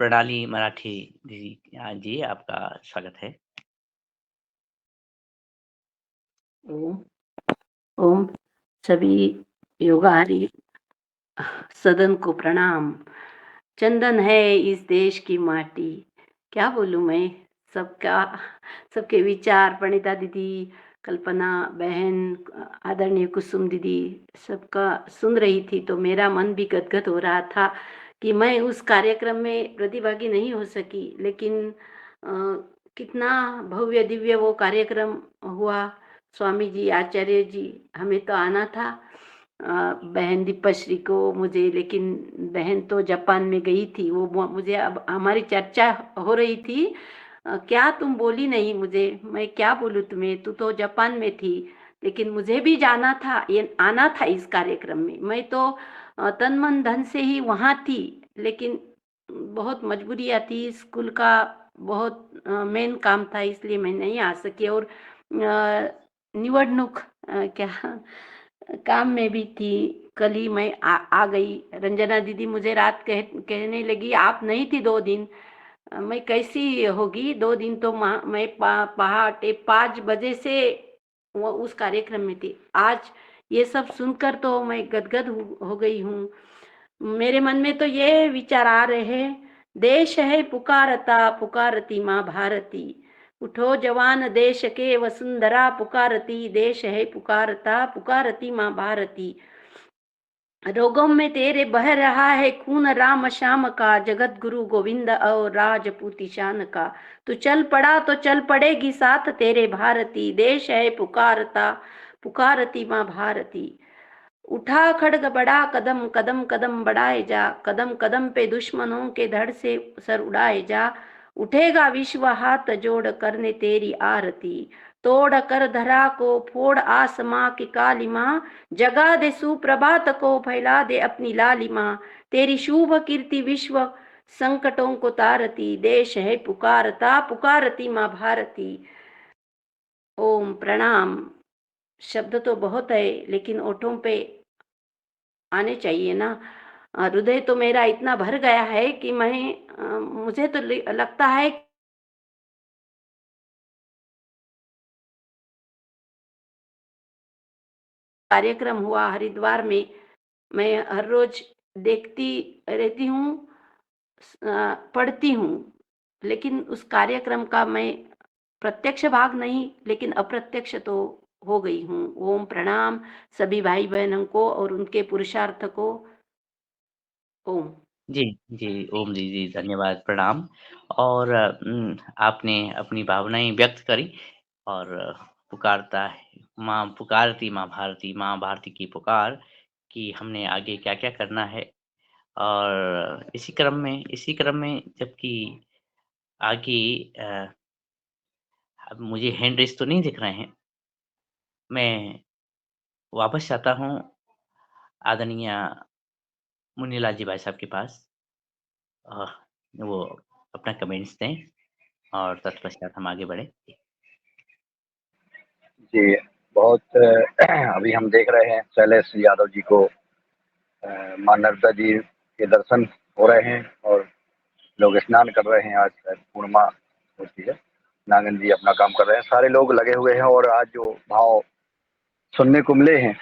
S5: प्रणाली मराठी जी जी, आपका स्वागत है।
S20: ओम ओम सभी योगाहारी सदन को प्रणाम। चंदन है इस देश की माटी, क्या बोलूं मैं। सबके विचार, प्रणीता दीदी, कल्पना बहन, आदरणीय कुसुम दीदी, सबका सुन रही थी तो मेरा मन भी गदगद हो रहा था कि मैं उस कार्यक्रम में प्रतिभागी नहीं हो सकी, लेकिन कितना भव्य दिव्य वो कार्यक्रम हुआ। स्वामी जी, आचार्य जी, हमें तो आना था, बहन दीपश्री को, मुझे, लेकिन बहन तो जापान में गई थी। वो मुझे, अब हमारी चर्चा हो रही थी, क्या तुम बोली नहीं मुझे, मैं क्या बोलूं तुम्हें, तू तो जापान में थी। लेकिन मुझे भी जाना था, ये आना था इस कार्यक्रम में। मैं तो तन मन धन से ही वहाँ थी, लेकिन बहुत मजबूरियाँ थी, स्कूल का बहुत मेन काम था, इसलिए मैं नहीं आ सकी। और निवडणूक क्या काम में भी थी। कल ही मैं आ गई। रंजना दीदी मुझे रात कहने लगी, आप नहीं थी 2 दिन। मैं कैसी होगी 2 दिन, तो मैं पहाटे 5 बजे से वो उस कार्यक्रम में थी। आज ये सब सुनकर तो मैं गदगद हो गई हूँ। मेरे मन में तो ये विचार आ रहे हैं, देश है पुकारता पुकारती माँ भारती, उठो जवान देश के वसुंधरा पुकारती, देश है पुकारता पुकारती माँ भारती। रोगों में तेरे बह रहा है खून राम श्याम का, जगत गुरु गोविंद और राजपूती शान का। तू चल पड़ा तो चल पड़ेगी साथ तेरे भारती, देश है पुकारता पुकारती माँ भारती। उठा खड्ग बड़ा कदम कदम कदम बढ़ाए जा, कदम कदम पे दुश्मनों के धड़ से सर उड़ाए जा। उठेगा विश्व हाथ जोड़ करने तेरी आरती, तोड़ कर धरा को फोड़ आसमां की कालिमा, जगा दे सुप्रभात को फैला दे अपनी लालिमा। तेरी शुभ कीर्ति विश्व संकटों को तारती, देश है पुकारता पुकारती माँ भारती। ओम प्रणाम। शब्द तो बहुत है, लेकिन ओठों पे आने चाहिए ना। हृदय तो मेरा इतना भर गया है कि मुझे तो लगता है कार्यक्रम हुआ हरिद्वार में, मैं हर रोज देखती रहती हूँ, पढ़ती हूँ, लेकिन उस कार्यक्रम का मैं प्रत्यक्ष भाग नहीं, लेकिन अप्रत्यक्ष तो हो गई हूँ। ओम प्रणाम सभी भाई बहनों को और उनके पुरुषार्थ को। ओम
S5: जी, ओम जी, धन्यवाद, प्रणाम। और आपने अपनी भावनाएँ व्यक्त करी। और पुकारता है माँ, पुकारती माँ भारती, माँ भारती की पुकार कि हमने आगे क्या-क्या करना है। और इसी क्रम में जबकि आगे अब मुझे हैंड रेज़ तो नहीं दिख रहे हैं। मैं वापस जाता हूँ आदरणीय मुन्नीलाल जी भाई साहब के पास। वो अपना कमेंट्स दें और तत्पश्चात हम आगे बढ़ें।
S14: जी, बहुत अभी हम देख रहे हैं शैलेश यादव जी को माँ नर्मदा जी के दर्शन हो रहे हैं और लोग स्नान कर रहे हैं। आज पूर्णिमा होती है, नागन जी अपना काम कर रहे हैं, सारे लोग लगे हुए हैं। और आज जो भाव सुनने को मिले हैं,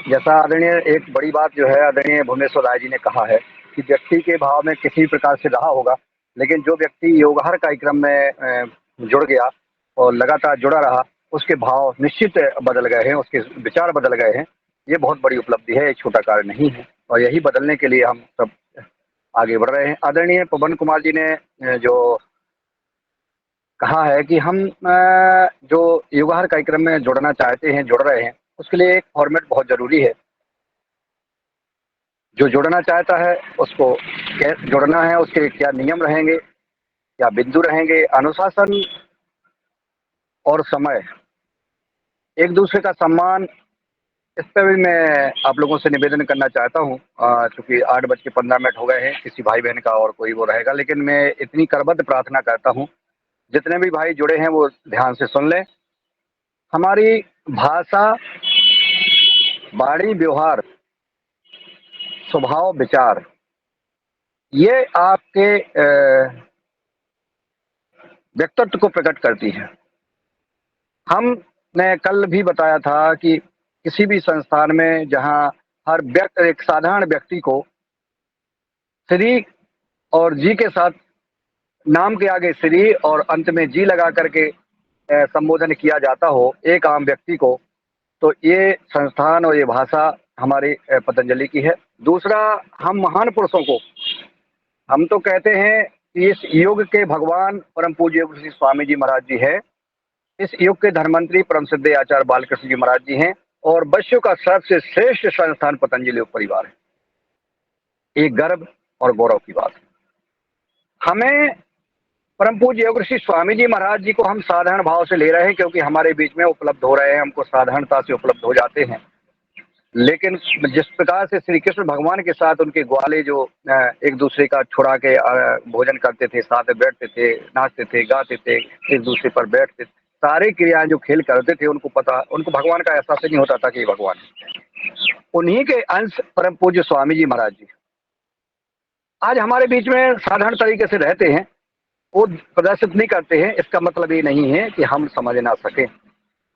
S14: जैसा आदरणीय एक बड़ी बात जो है आदरणीय भुवनेश्वर राय जी ने कहा है कि व्यक्ति के भाव में किसी प्रकार से रहा होगा, लेकिन जो व्यक्ति योगाहार कार्यक्रम में जुड़ गया और लगातार जुड़ा रहा, उसके भाव निश्चित बदल गए हैं, उसके विचार बदल गए हैं। ये बहुत बड़ी उपलब्धि है, एक छोटा कार्य नहीं है, और यही बदलने के लिए हम सब आगे बढ़ रहे हैं। आदरणीय पवन कुमार जी ने जो कहा है कि हम जो योगाहार कार्यक्रम में जुड़ना चाहते हैं, जुड़ रहे हैं, उसके लिए एक फॉर्मेट बहुत ज़रूरी है। जो जुड़ना चाहता है उसको कैसे जुड़ना है, उसके क्या नियम रहेंगे, क्या बिंदु रहेंगे, अनुशासन और समय, एक दूसरे का सम्मान, इस पर भी मैं आप लोगों से निवेदन करना चाहता हूँ। चूंकि 8:15 हो गए हैं, किसी भाई बहन का और कोई वो रहेगा, लेकिन मैं इतनी करबद्ध प्रार्थना करता हूँ, जितने भी भाई जुड़े हैं वो ध्यान से सुन लें। हमारी भाषा, वाणी, व्यवहार, स्वभाव, विचार, ये आपके व्यक्तित्व को प्रकट करती है। हमने कल भी बताया था कि किसी भी संस्थान में जहाँ हर व्यक्ति, एक साधारण व्यक्ति को श्री और जी के साथ, नाम के आगे श्री और अंत में जी लगा करके संबोधन किया जाता हो एक आम व्यक्ति को, तो ये संस्थान और ये भाषा हमारी पतंजलि की है। दूसरा, हम महान पुरुषों को, हम तो कहते हैं कि इस युग के भगवान परम पूज्य योग श्री स्वामी जी महाराज जी है, इस युग के धर्ममंत्री परम सिद्ध आचार्य बालकृष्ण जी महाराज जी हैं, और विश्व का सबसे श्रेष्ठ संस्थान पतंजलि योग परिवार है। एक गर्व और गौरव की बात है। हमें परम पूज्य योग श्री स्वामी जी महाराज जी को हम साधारण भाव से ले रहे हैं, क्योंकि हमारे बीच में उपलब्ध हो रहे हैं, हमको साधारणता से उपलब्ध हो जाते हैं। लेकिन जिस प्रकार से श्री कृष्ण भगवान के साथ उनके ग्वाले जो एक दूसरे का छुड़ा के भोजन करते थे, साथ में बैठते थे, नाचते थे, गाते थे, एक दूसरे पर बैठते थे, सारी क्रियाएं जो खेल करते थे, उनको भगवान का एहसास नहीं होता था कि ये भगवान है। उन्हीं के अंश परम पूज्य स्वामी जी महाराज जी आज हमारे बीच में साधारण तरीके से रहते हैं, वो प्रदर्शित नहीं करते हैं। इसका मतलब ये नहीं है कि हम समझ ना सकें।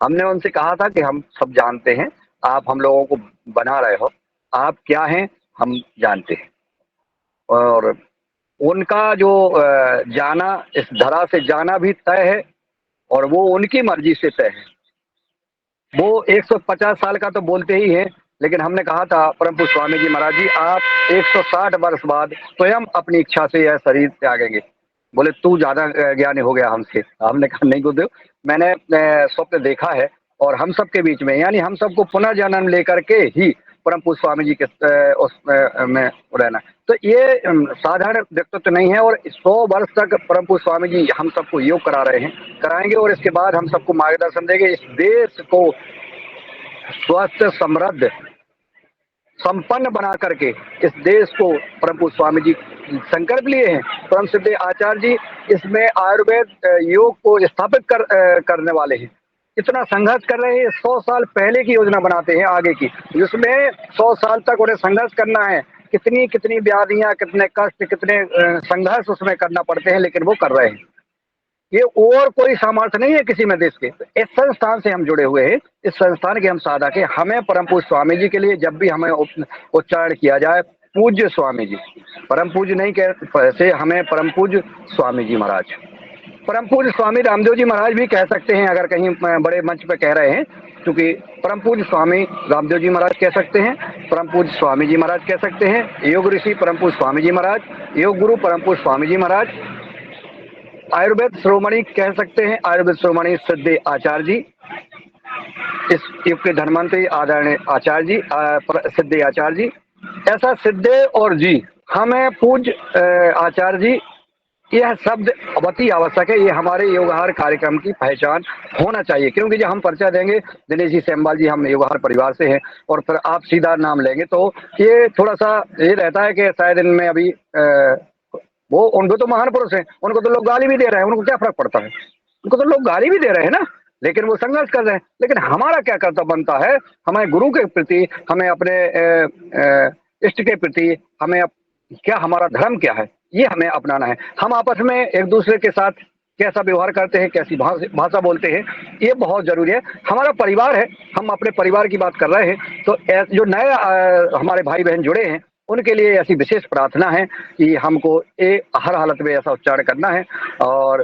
S14: हमने उनसे कहा था कि हम सब जानते हैं, आप हम लोगों को बना रहे हो, आप क्या हैं हम जानते हैं। और उनका जो जाना, इस धरा से जाना भी तय है, और वो उनकी मर्जी से तय है। वो 150 साल का तो बोलते ही हैं, लेकिन हमने कहा था परम पूज्य स्वामी जी महाराज जी, आप 160 वर्ष बाद स्वयं अपनी इच्छा से यह शरीर त्यागेंगे। बोले तू ज्यादा ज्ञानी हो गया हमसे। हमने कहा नहीं गुरुदेव, मैंने स्वप्न देखा है, और हम सबके बीच में, यानी हम सबको पुनर्जन्म लेकर के ही परम पूज्य स्वामी जी के में रहना। तो ये साधारण व्यक्तित्व नहीं है, और 100 वर्ष तक परम पूज्य स्वामी जी हम सबको योग करा रहे हैं, कराएंगे, और इसके बाद हम सबको मार्गदर्शन देंगे। इस देश को स्वस्थ, समृद्ध, संपन्न बना करके इस देश को परम पूज्य स्वामी जी संकल्प लिए हैं। परम सिद्ध आचार्य जी इसमें आयुर्वेद योग को स्थापित करने वाले हैं। इतना संघर्ष कर रहे हैं, 100 साल पहले की योजना बनाते हैं आगे की, जिसमें 100 साल तक उन्हें संघर्ष करना है। कितनी कितनी व्याधियां, कितने कष्ट, कितने संघर्ष उसमें करना पड़ते हैं, लेकिन वो कर रहे हैं। ये और कोई सामर्थ्य नहीं है किसी में देश के। इस संस्थान से हम जुड़े हुए हैं, इस संस्थान के हम साधक हैं। हमें परम पूज्य स्वामी जी के लिए जब भी हमें उच्चारण किया जाए पूज्य स्वामी जी, परम पूज्य नहीं कहते, हमें परम पूज्य स्वामी जी महाराज, परम पूज्य स्वामी रामदेव जी महाराज भी कह सकते हैं, अगर कहीं बड़े मंच पे कह रहे हैं, क्योंकि परम पूज्य स्वामी रामदेव जी महाराज कह सकते हैं, परम पूज्य स्वामी जी महाराज कह सकते हैं, योग ऋषि परम पूज्य स्वामी जी महाराज, योग गुरु परम पूज्य स्वामी जी महाराज, आयुर्वेद श्रोमणी कह सकते हैं, आयुर्वेद श्रोमणी सिद्ध आचार्य जी, इस युग के धर्ममंत्री आदरणीय आचार्य जी, सिद्ध आचार्य जी। ऐसा सिद्ध और जी, हमें पूज्य आचार्य जी, यह शब्द अति आवश्यक है। ये हमारे योगहार कार्यक्रम की पहचान होना चाहिए, क्योंकि जब हम परिचय देंगे दिनेश जी सेमवाल जी, हम योगहार परिवार से हैं, और फिर आप सीधा नाम लेंगे, तो ये थोड़ा सा ये रहता है कि शायद इनमें अभी वो, उनको तो महान पुरुष हैं, उनको तो लोग गाली भी दे रहे हैं, उनको क्या फर्क पड़ता है, उनको तो लोग गाली भी दे रहे हैं ना, लेकिन वो संघर्ष कर रहे हैं। लेकिन हमारा क्या कर्तव्य बनता है, हमें गुरु के प्रति, हमें अपने इष्ट के प्रति, हमें क्या, हमारा धर्म क्या है, ये हमें अपनाना है। हम आपस में एक दूसरे के साथ कैसा व्यवहार करते हैं, कैसी भाषा बोलते हैं, ये बहुत जरूरी है। हमारा परिवार है, हम अपने परिवार की बात कर रहे हैं, तो जो नए हमारे भाई बहन जुड़े हैं, उनके लिए ऐसी विशेष प्रार्थना है कि हमको हर हालत में ऐसा उच्चारण करना है। और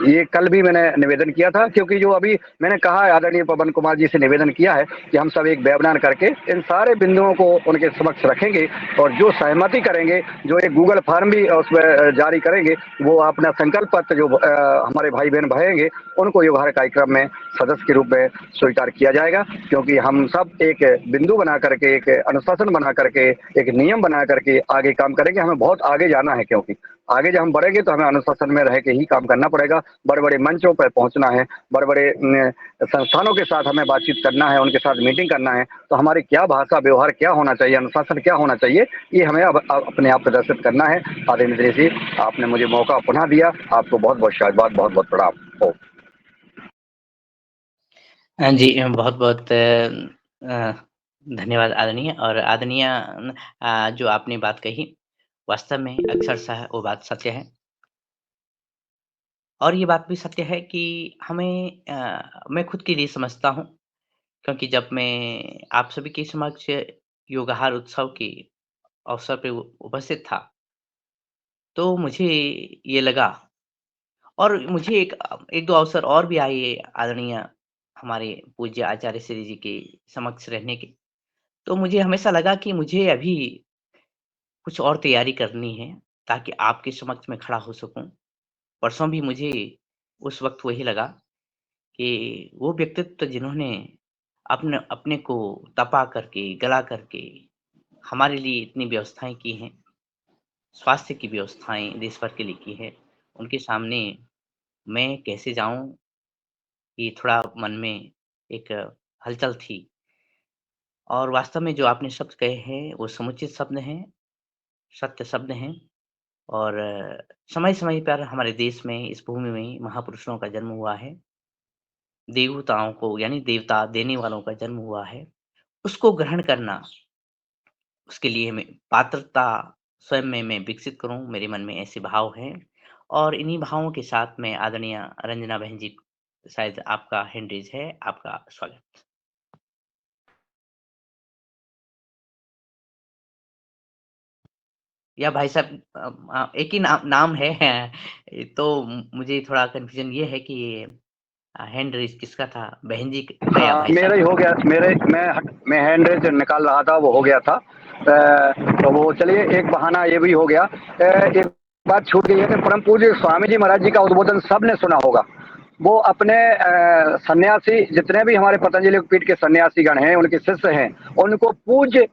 S14: ये कल भी मैंने निवेदन किया था, क्योंकि जो अभी मैंने कहा है, आदरणीय पवन कुमार जी से निवेदन किया है कि हम सब एक वेबिनार करके इन सारे बिंदुओं को उनके समक्ष रखेंगे, और जो सहमति करेंगे, जो एक गूगल फॉर्म भी उसमें जारी करेंगे, वो अपना संकल्प पत्र जो हमारे भाई बहन भरेंगे, उनको योगहार कार्यक्रम में सदस्य के रूप में स्वीकार किया जाएगा। क्योंकि हम सब एक बिंदु बना करके, एक अनुशासन बना करके, एक नियम नियम बना करके आगे काम करेंगे। हमें बहुत आगे जाना है, क्योंकि आगे जब हम बढ़ेंगे तो हमें अनुशासन में रह के ही काम करना पड़ेगा। बड़े बड़े मंचों पर पहुंचना है, बड़े बड़े संस्थानों के साथ हमें बातचीत करना है, उनके साथ मीटिंग करना है, तो हमारी क्या भाषा व्यवहार क्या होना चाहिए, अनुशासन क्या होना चाहिए, ये हमें अब अपने आप प्रदर्शित करना है। आदरणीय जी, आपने मुझे मौका पुनः दिया, आपको बहुत बहुत शाबाश, बहुत बहुत प्रणाम हो।
S5: जी, बहुत बहुत धन्यवाद आदरणीय। और आदरणीय जो आपने बात कही, वास्तव में अक्षरशः वो बात सत्य है। और ये बात भी सत्य है कि हमें मैं खुद के लिए समझता हूँ, क्योंकि जब मैं आप सभी के समक्ष योगाहार उत्सव के अवसर पे उपस्थित था, तो मुझे ये लगा, और मुझे एक दो अवसर और भी आए आदरणीय हमारे पूज्य आचार्य श्री जी के समक्ष रहने के, तो मुझे हमेशा लगा कि मुझे अभी कुछ और तैयारी करनी है, ताकि आपके समक्ष में खड़ा हो सकूं। परसों भी मुझे उस वक्त वही लगा कि वो व्यक्तित्व जिन्होंने अपने अपने को तपा करके, गला करके हमारे लिए इतनी व्यवस्थाएं की हैं, स्वास्थ्य की व्यवस्थाएं देश भर के लिए की है, उनके सामने मैं कैसे जाऊं, ये थोड़ा मन में एक हलचल थी। और वास्तव में जो आपने शब्द कहे हैं वो समुचित शब्द हैं, सत्य शब्द हैं। और समय-समय पर हमारे देश में, इस भूमि में महापुरुषों का जन्म हुआ है। देवताओं को, यानी देवता देने वालों का जन्म हुआ है। उसको ग्रहण करना, उसके लिए मैं पात्रता स्वयं में मैं विकसित करूँ, मेरे मन में ऐसे भाव हैं। और इन्हीं भावों के साथ मैं आदरणीय रंजना बहन जी, शायद आपका हैंड रेज़ है, आपका स्वागत। या भाई साहब एक ही नाम है, तो मुझे थोड़ा कन्फ्यूजन ये है कि हैंड रेज़ किसका था, बहन जी का या
S14: हाँ,
S5: भाई
S14: मेरा
S5: साहब
S14: ही
S5: का?
S14: हो गया। मैं हैंड रेज निकाल रहा था, वो हो गया था। तो वो चलिए, एक बहाना ये भी हो गया। एक बात छूट गई है कि परम पूज्य स्वामी जी महाराज जी का उद्बोधन सबने सुना होगा। वो अपने सन्यासी, जितने भी हमारे पतंजलि पीठ के सन्यासीगण हैं, उनके शिष्य हैं, उनको पूज्य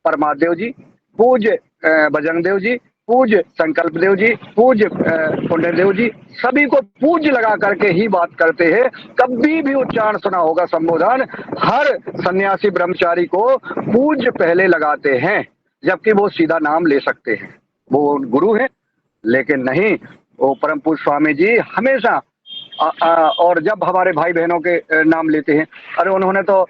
S14: परमादेव जी, पूज्य बजरंग देव जी, पूज्य संकल्प देव जी, पूज्य पुण्य देव जी, सभी को पूज्य लगा करके ही बात करते हैं। कभी भी उच्चारण सुना होगा संबोधन, हर सन्यासी ब्रह्मचारी को पूज्य पहले लगाते हैं, जबकि वो सीधा नाम ले सकते हैं, वो गुरु है। लेकिन नहीं, वो परम पूज्य स्वामी जी हमेशा और जब हमारे भाई बहनों के नाम लेते हैं, अरे उन्होंने तो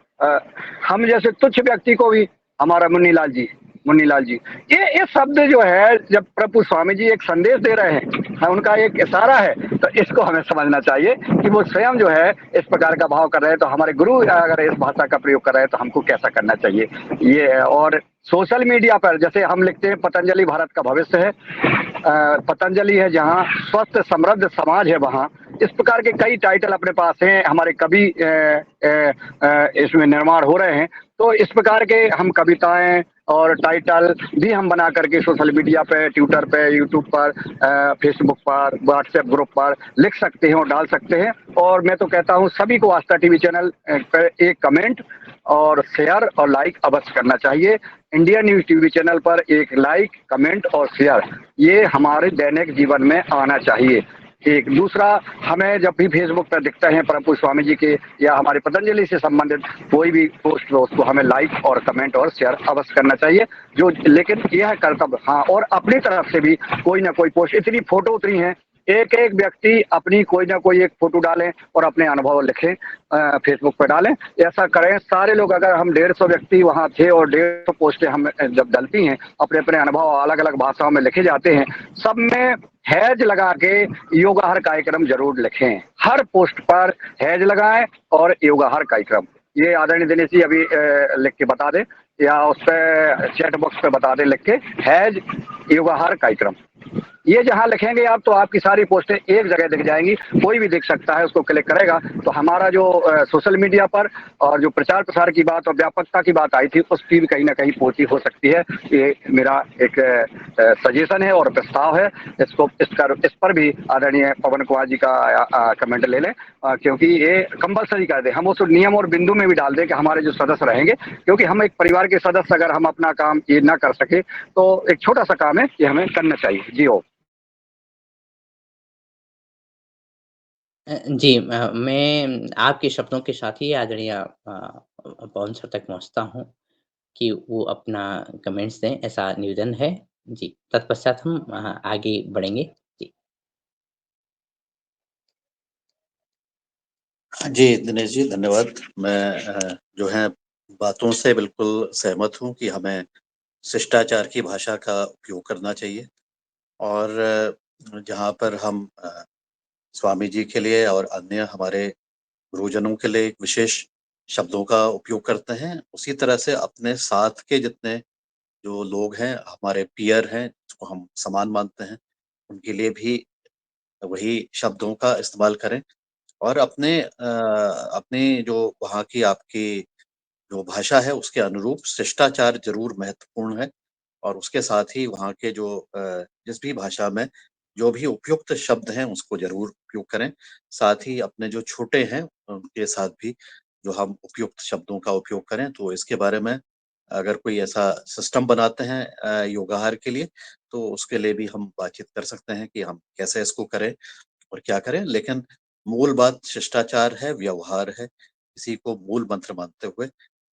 S14: हम जैसे तुच्छ व्यक्ति को भी, हमारा मुन्नीलाल जी, ये शब्द जो है, जब प्रभु स्वामी जी एक संदेश दे रहे हैं, उनका एक इशारा है, तो इसको हमें समझना चाहिए कि वो स्वयं जो है इस प्रकार का भाव कर रहे हैं, तो हमारे गुरु अगर इस भाषा का प्रयोग कर रहे हैं तो हमको कैसा करना चाहिए ये है। और सोशल मीडिया पर जैसे हम लिखते हैं, पतंजलि भारत का भविष्य है, पतंजलि है जहाँ, स्वस्थ समृद्ध समाज है वहाँ, इस प्रकार के कई टाइटल अपने पास हैं, हमारे कवि इसमें निर्माण हो रहे हैं। तो इस प्रकार के हम कविताएं और टाइटल भी हम बना करके सोशल मीडिया पे, ट्विटर पे, यूट्यूब पर, फेसबुक पर, व्हाट्सएप ग्रुप पर लिख सकते हैं और डाल सकते हैं। और मैं तो कहता हूँ सभी को आस्था टीवी चैनल पर एक कमेंट और शेयर और लाइक अवश्य करना चाहिए। इंडिया न्यूज टीवी चैनल पर एक लाइक, कमेंट और शेयर, ये हमारे दैनिक जीवन में आना चाहिए। एक दूसरा, हमें जब भी फेसबुक पर दिखते हैं परम पूज्य स्वामी जी के या हमारे पतंजलि से संबंधित कोई भी पोस्ट हो, उसको हमें लाइक और कमेंट और शेयर अवश्य करना चाहिए। जो लेकिन यह कर्तव्य, हाँ, और अपनी तरफ से भी कोई ना कोई पोस्ट, इतनी फोटो उतरी हैं, एक एक व्यक्ति अपनी कोई ना कोई एक फोटो डालें और अपने अनुभव लिखें, फेसबुक पर डालें। ऐसा करें सारे लोग, अगर हम 150 व्यक्ति वहाँ थे और 150 पोस्टें हम जब डलती हैं, अपने अपने अनुभव अलग अलग भाषाओं में लिखे जाते हैं, सब में हैज लगा के योगाहार कार्यक्रम जरूर लिखें। हर पोस्ट पर हैज लगाएं और योगाहार कार्यक्रम, ये आदरणीय दिनेश जी अभी लिख के बता दें, या उस पर चैट बॉक्स पे बता दें लिख के, हैज योगाहार कार्यक्रम, ये जहाँ लिखेंगे आप तो आपकी सारी पोस्टें एक जगह दिख जाएंगी, कोई भी देख सकता है, उसको क्लिक करेगा तो हमारा जो सोशल मीडिया पर और जो प्रचार प्रसार की बात और व्यापकता की बात आई थी उसकी भी कहीं ना कहीं पूर्ति हो सकती है। ये मेरा एक सजेशन है और प्रस्ताव है। इस पर भी आदरणीय पवन कुमार जी का कमेंट ले लें, क्योंकि ये कंपलसरी कर दे, हम उस नियम और बिंदु में भी डाल दें कि हमारे जो सदस्य रहेंगे, क्योंकि हम एक परिवार के सदस्य अगर हम अपना काम ये ना कर सके तो एक छोटा सा काम है ये हमें करना चाहिए। जी हो।
S5: जी, मैं आपके शब्दों के साथ ही आदरणीय पवन सर तक पहुँचता हूँ कि वो अपना कमेंट्स दें, ऐसा निवेदन है। जी, तत्पश्चात हम आगे बढ़ेंगे। जी।
S17: जी, दिनेश जी धन्यवाद। मैं जो है बातों से बिल्कुल सहमत हूँ कि हमें शिष्टाचार की भाषा का उपयोग करना चाहिए और जहाँ पर हम स्वामी जी के लिए और अन्य हमारे गुरुजनों के लिए एक विशेष शब्दों का उपयोग करते हैं, उसी तरह से अपने साथ के जितने जो लोग हैं, हमारे पीयर हैं, जिसको हम समान मानते हैं, उनके लिए भी वही शब्दों का इस्तेमाल करें और अपनी जो वहाँ की आपकी जो भाषा है उसके अनुरूप शिष्टाचार ज़रूर महत्वपूर्ण है और उसके साथ ही वहाँ के जो जिस भी भाषा में जो भी उपयुक्त शब्द हैं उसको ज़रूर उपयोग करें। साथ ही अपने जो छोटे हैं उनके साथ भी जो हम उपयुक्त शब्दों का उपयोग करें, तो इसके बारे में अगर कोई ऐसा सिस्टम बनाते हैं योगाहार के लिए, तो उसके लिए भी हम बातचीत कर सकते हैं कि हम कैसे इसको करें और क्या करें। लेकिन मूल बात शिष्टाचार है, व्यवहार है। इसी को मूल मंत्र मानते हुए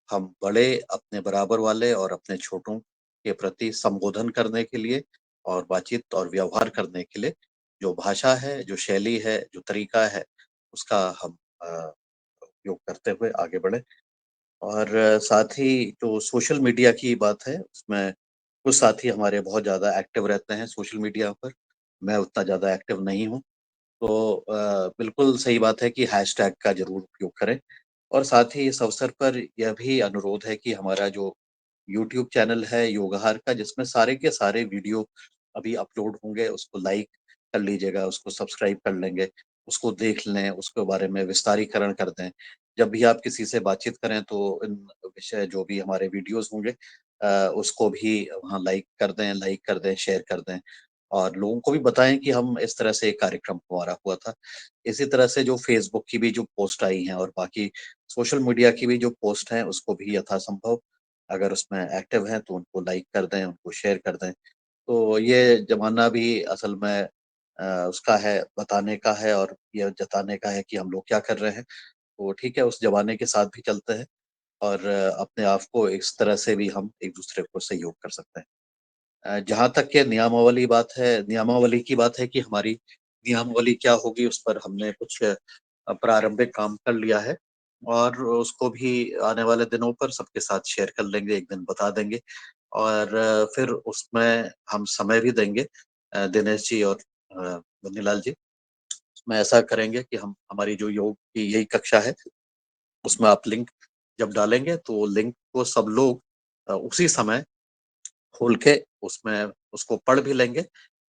S17: हम बड़े, अपने बराबर वाले और अपने छोटों के प्रति संबोधन करने के लिए और बातचीत और व्यवहार करने के लिए जो भाषा है, जो शैली है, जो तरीका है, उसका हम उपयोग करते हुए आगे बढ़ें। और साथ ही जो सोशल मीडिया की बात है, उसमें कुछ साथी हमारे बहुत ज़्यादा एक्टिव रहते हैं सोशल मीडिया पर। मैं उतना ज़्यादा एक्टिव नहीं हूँ। तो बिल्कुल सही बात है कि हैशटैग का ज़रूर उपयोग करें और साथ ही इस अवसर पर यह भी अनुरोध है कि हमारा जो यूट्यूब चैनल है योगाहार का, जिसमें सारे के सारे वीडियो अभी अपलोड होंगे, उसको लाइक कर लीजिएगा, उसको सब्सक्राइब कर लेंगे, उसको देख लें, उसके बारे में विस्तारीकरण कर दें। जब भी आप किसी से बातचीत करें तो इन विषय जो भी हमारे वीडियोज़ होंगे उसको भी वहाँ लाइक कर दें, शेयर कर दें और लोगों को भी बताएँ कि हम इस तरह से एक कार्यक्रम हमारा हुआ था। इसी तरह से जो फ़ेसबुक की भी जो पोस्ट आई हैं और बाकी सोशल मीडिया की भी जो पोस्ट हैं, उसको भी यथासंभव अगर उसमें एक्टिव हैं तो उनको लाइक कर दें, उनको शेयर कर दें। तो ये ज़माना भी असल में उसका है, बताने का है और ये जताने का है कि हम लोग क्या कर रहे हैं। तो ठीक है, उस ज़माने के साथ भी चलते हैं और अपने आप को इस तरह से भी हम एक-दूसरे को सहयोग कर सकते हैं। जहाँ तक के नियमावली की बात है कि हमारी नियमावली क्या होगी, उस पर हमने कुछ प्रारंभिक काम कर लिया है और उसको भी आने वाले दिनों पर सबके साथ शेयर कर लेंगे, एक दिन बता देंगे और फिर उसमें हम समय भी देंगे दिनेश जी और बन्नीलाल जी। उसमें ऐसा करेंगे कि हम हमारी जो योग की यही कक्षा है, उसमें आप लिंक जब डालेंगे तो लिंक को सब लोग उसी समय खोल के उसमें उसको पढ़ भी लेंगे।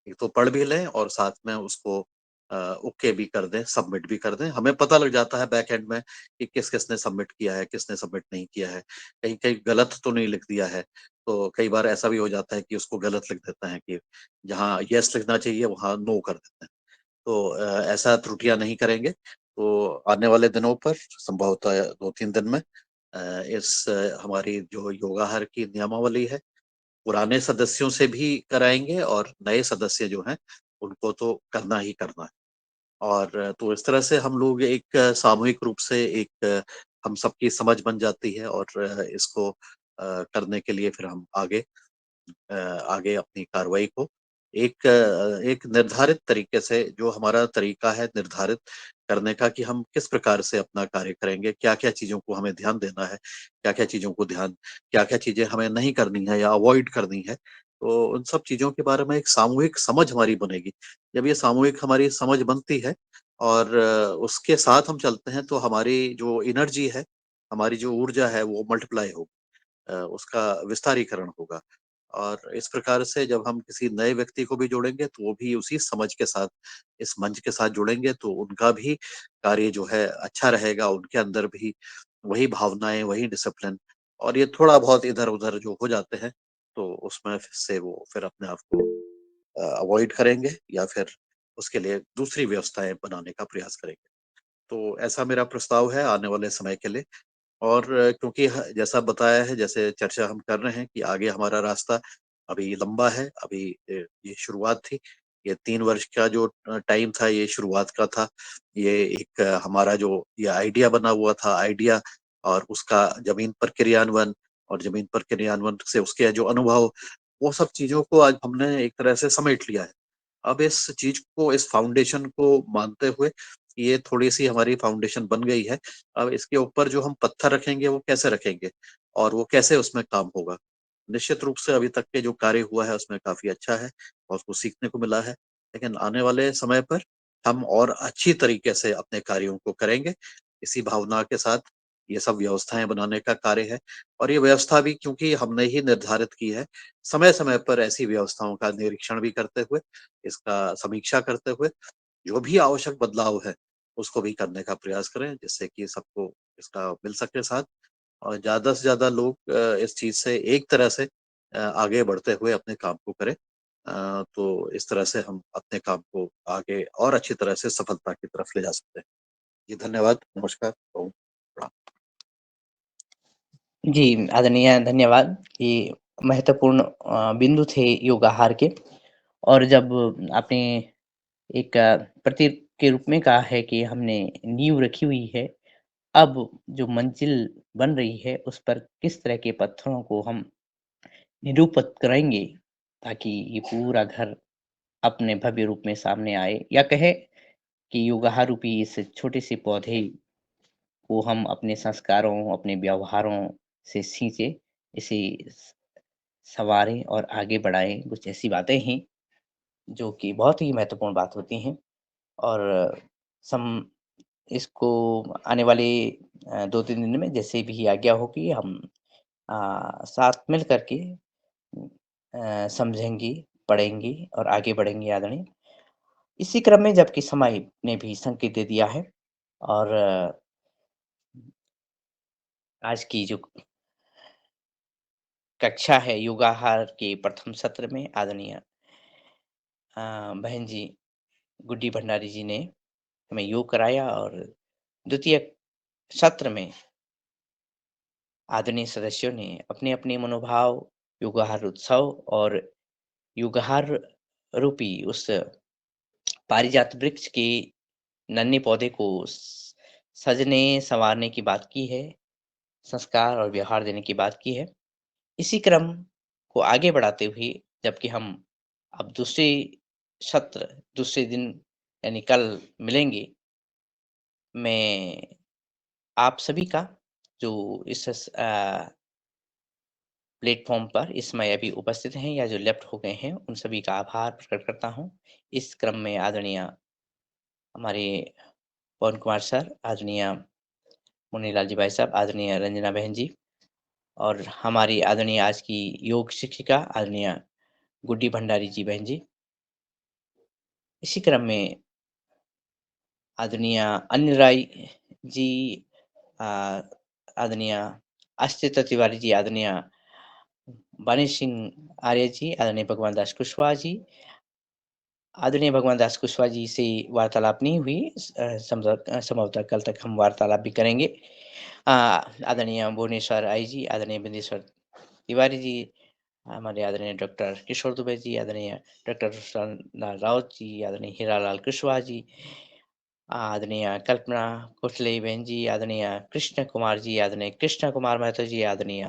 S17: एक तो पढ़ भी लें और साथ में उसको ओके भी कर दें, सबमिट भी कर दें। हमें पता लग जाता है बैक एंड में कि किस-किसने सबमिट किया है, किसने सबमिट नहीं किया है। कहीं-कहीं गलत तो नहीं लिख दिया है। तो कई बार ऐसा भी हो जाता है कि उसको गलत लिख देते हैं कि जहाँ येस लिखना चाहिए वहाँ नो कर देते हैं। तो ऐसा त्रुटियाँ नहीं करेंगे। तो आने वाले दिनों पर संभवतः 2-3 दिन में हमारी जो योगाहार की नियमावली है पुराने सदस्यों से भी कराएँगे और नए सदस्य जो हैं, उनको तो करना ही करना है। और तो इस तरह से हम लोग एक सामूहिक रूप से हम सबकी समझ बन जाती है और इसको करने के लिए फिर हम आगे अपनी कार्रवाई को एक निर्धारित तरीके से जो हमारा तरीका है निर्धारित करने का कि हम किस प्रकार से अपना कार्य करेंगे, क्या-क्या चीज़ों को हमें ध्यान देना है, क्या-क्या चीज़ें हमें नहीं करनी है या अवॉइड करनी है। तो उन सब चीज़ों के बारे में एक सामूहिक समझ हमारी बनेगी। जब ये सामूहिक हमारी समझ बनती है और उसके साथ हम चलते हैं तो हमारी जो एनर्जी है, हमारी जो ऊर्जा है वो मल्टीप्लाई होगी उसका विस्तारीकरण होगा। और इस प्रकार से जब हम किसी नए व्यक्ति को भी जोड़ेंगे तो वो भी उसी समझ के साथ इस मंच के साथ जुड़ेंगे, तो उनका भी कार्य जो है अच्छा रहेगा, उनके अंदर भी वही भावनाएं, वही डिसिप्लिन, और ये थोड़ा बहुत इधर उधर जो हो जाते हैं तो उसमें से वो फिर अपने आप को अवॉइड करेंगे या फिर उसके लिए दूसरी व्यवस्थाएं बनाने का प्रयास करेंगे। तो ऐसा मेरा प्रस्ताव है आने वाले समय के लिए। और क्योंकि जैसा बताया है, जैसे चर्चा हम कर रहे हैं कि आगे हमारा रास्ता अभी लंबा है, अभी ये शुरुआत थी, ये 3 वर्ष का जो टाइम था ये शुरुआत का था। ये एक हमारा जो ये आइडिया बना हुआ था, आइडिया और उसका जमीन पर क्रियान्वयन, और जमीन पर क्रियान्वयन से उसके जो अनुभव, वो सब चीजों को आज हमने एक तरह से समेट लिया है। अब इस चीज को, इस फाउंडेशन को मानते हुए, ये थोड़ी सी हमारी फाउंडेशन बन गई है, अब इसके ऊपर जो हम पत्थर रखेंगे वो कैसे रखेंगे और वो कैसे उसमें काम होगा। निश्चित रूप से अभी तक के जो कार्य हुआ है उसमें काफी अच्छा है और कुछ सीखने को मिला है, लेकिन आने वाले समय पर हम और अच्छी तरीके से अपने कार्यों को करेंगे। इसी भावना के साथ ये सब व्यवस्थाएं बनाने का कार्य है, और ये व्यवस्था भी क्योंकि हमने ही निर्धारित की है, समय समय पर ऐसी व्यवस्थाओं का निरीक्षण भी करते हुए, इसका समीक्षा करते हुए जो भी आवश्यक बदलाव है उसको भी करने का प्रयास करें, जिससे कि सबको इसका मिल सके साथ, और ज्यादा से ज्यादा लोग इस चीज से एक तरह से आगे बढ़ते हुए अपने काम को करें। तो इस तरह से हम अपने काम को आगे और अच्छी तरह से सफलता की तरफ ले जा सकते हैं। जी धन्यवाद, नमस्कार, ओम प्रणाम।
S5: जी, आदरणीय धन्यवाद। ये महत्वपूर्ण बिंदु थे योगाहार के। और जब आपने एक प्रतीक के रूप में कहा है कि हमने नींव रखी हुई है, अब जो मंजिल बन रही है उस पर किस तरह के पत्थरों को हम निरूपित करेंगे ताकि ये पूरा घर अपने भव्य रूप में सामने आए, या कहें कि योगाहार रूपी इस छोटे से पौधे को हम अपने संस्कारों, अपने व्यवहारों से सींचे, इसे संवारें और आगे बढ़ाएँ। कुछ ऐसी बातें हैं जो कि बहुत ही महत्वपूर्ण बात होती हैं, और सम इसको आने वाले 2-3 दिन में जैसे भी आज्ञा होगी हम साथ मिल कर के समझेंगे, पढ़ेंगे और आगे बढ़ेंगे आदरणीय। इसी क्रम में जबकि समय ने भी संकेत दे दिया है, और आज की जो कक्षा है योगाहार के प्रथम सत्र में आदरणीय बहन जी गुड्डी भंडारी जी ने हमें योग कराया, और द्वितीय सत्र में आदरणीय सदस्यों ने अपने-अपने मनोभाव, योगाहार उत्सव और योगाहार रूपी उस पारिजात वृक्ष के नन्हे पौधे को सजने-संवारने की बात की है, संस्कार और व्यवहार देने की बात की है। इसी क्रम को आगे बढ़ाते हुए जबकि हम अब दूसरे दिन यानी कल मिलेंगे, मैं आप सभी का जो इस प्लेटफ़ॉर्म पर इस समय अभी उपस्थित हैं या जो लेफ्ट हो गए हैं, उन सभी का आभार प्रकट करता हूँ। इस क्रम में आदरणीय हमारे पवन कुमार सर, आदरणीय मुन्नीलाल जी भाई साहब, आदरणीय रंजना बहन जी, और हमारी आदरणीय आज की योग शिक्षिका आदरणीय गुड्डी भंडारी जी बहन जी। इसी क्रम में आदरणीय अनिल राय जी, आदरणीय आश्रिता तिवारी जी, आदरणीय बानी सिंह आर्य जी, आदरणीय भगवान दास कुशवाहा जी। आदरणीय भगवान दास कुशवाहा जी से वार्तालाप नहीं हुई, संभवतः कल तक हम वार्तालाप भी करेंगे। आदरणीय भुवनेश्वर आई जी, आदरणीय बिंदेश्वर तिवारी जी, हमारे आदरणीय डॉक्टर किशोर दुबे जी, आदरणीय डॉक्टर लाल राउत जी, आदरणीय हीरालाल कुशवाहा जी, आदरणीय कल्पना कुशले बहन जी, आदरणीय कृष्ण कुमार जी, आदरणीय कृष्ण कुमार महतो जी, आदरणीय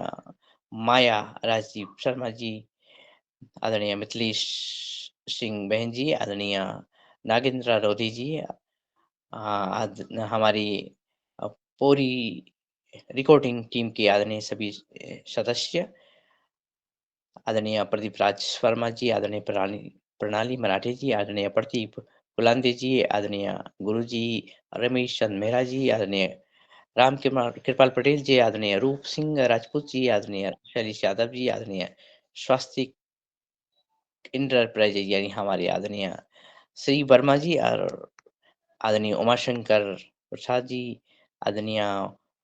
S5: माया राजदीप शर्मा जी, आदरणीय मिथिलेश सिंह बहन जी, आदरणीय नागेंद्र रोधी जी, हमारी पूरी रिकॉर्डिंग टीम के आदरणीय सभी सदस्य, आदरणीय प्रदीप राज वर्मा जी, आदरणीय प्रणाली मराठे जी, आदरणीय प्रदीप गुलांदे जी, आदरणीय गुरु जी रमेश चंद मेहरा जी, आदरणीय कृपाल पटेल जी, आदरणीय रूप सिंह राजपूत जी, आदरणीय शैलेश यादव जी, आदरणीय स्वास्थ्य इंटरप्राइजेज यानी हमारे आदरणीय श्री वर्मा जी और आदरणीय उमाशंकर प्रसाद जी, आदरणीय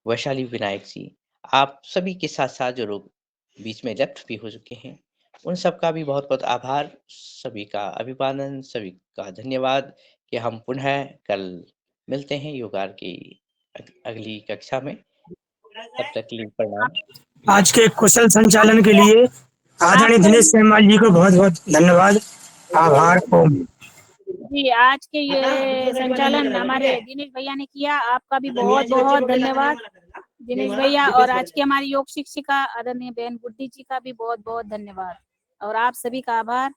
S5: वैशाली विनायक जी, आप सभी के साथ साथ जो लोग बीच में लेफ्ट भी हो चुके हैं, उन सबका भी बहुत बहुत आभार, सभी का अभिवादन, सभी का धन्यवाद कि हम पुनः कल मिलते हैं योगार की अगली कक्षा में। तब तक के लिए प्रणाम।
S9: आज के कुशल संचालन के लिए आदरणीय दिनेश सेमवाल जी को बहुत बहुत धन्यवाद, आभार। ओम।
S21: जी, आज के ये संचालन हमारे दिनेश भैया ने किया, आपका भी बहुत बहुत धन्यवाद दिनेश भैया। और आज की हमारी योग शिक्षिका आदरणीय बहन गुड्डी जी का भी बहुत बहुत धन्यवाद और आप सभी का आभार।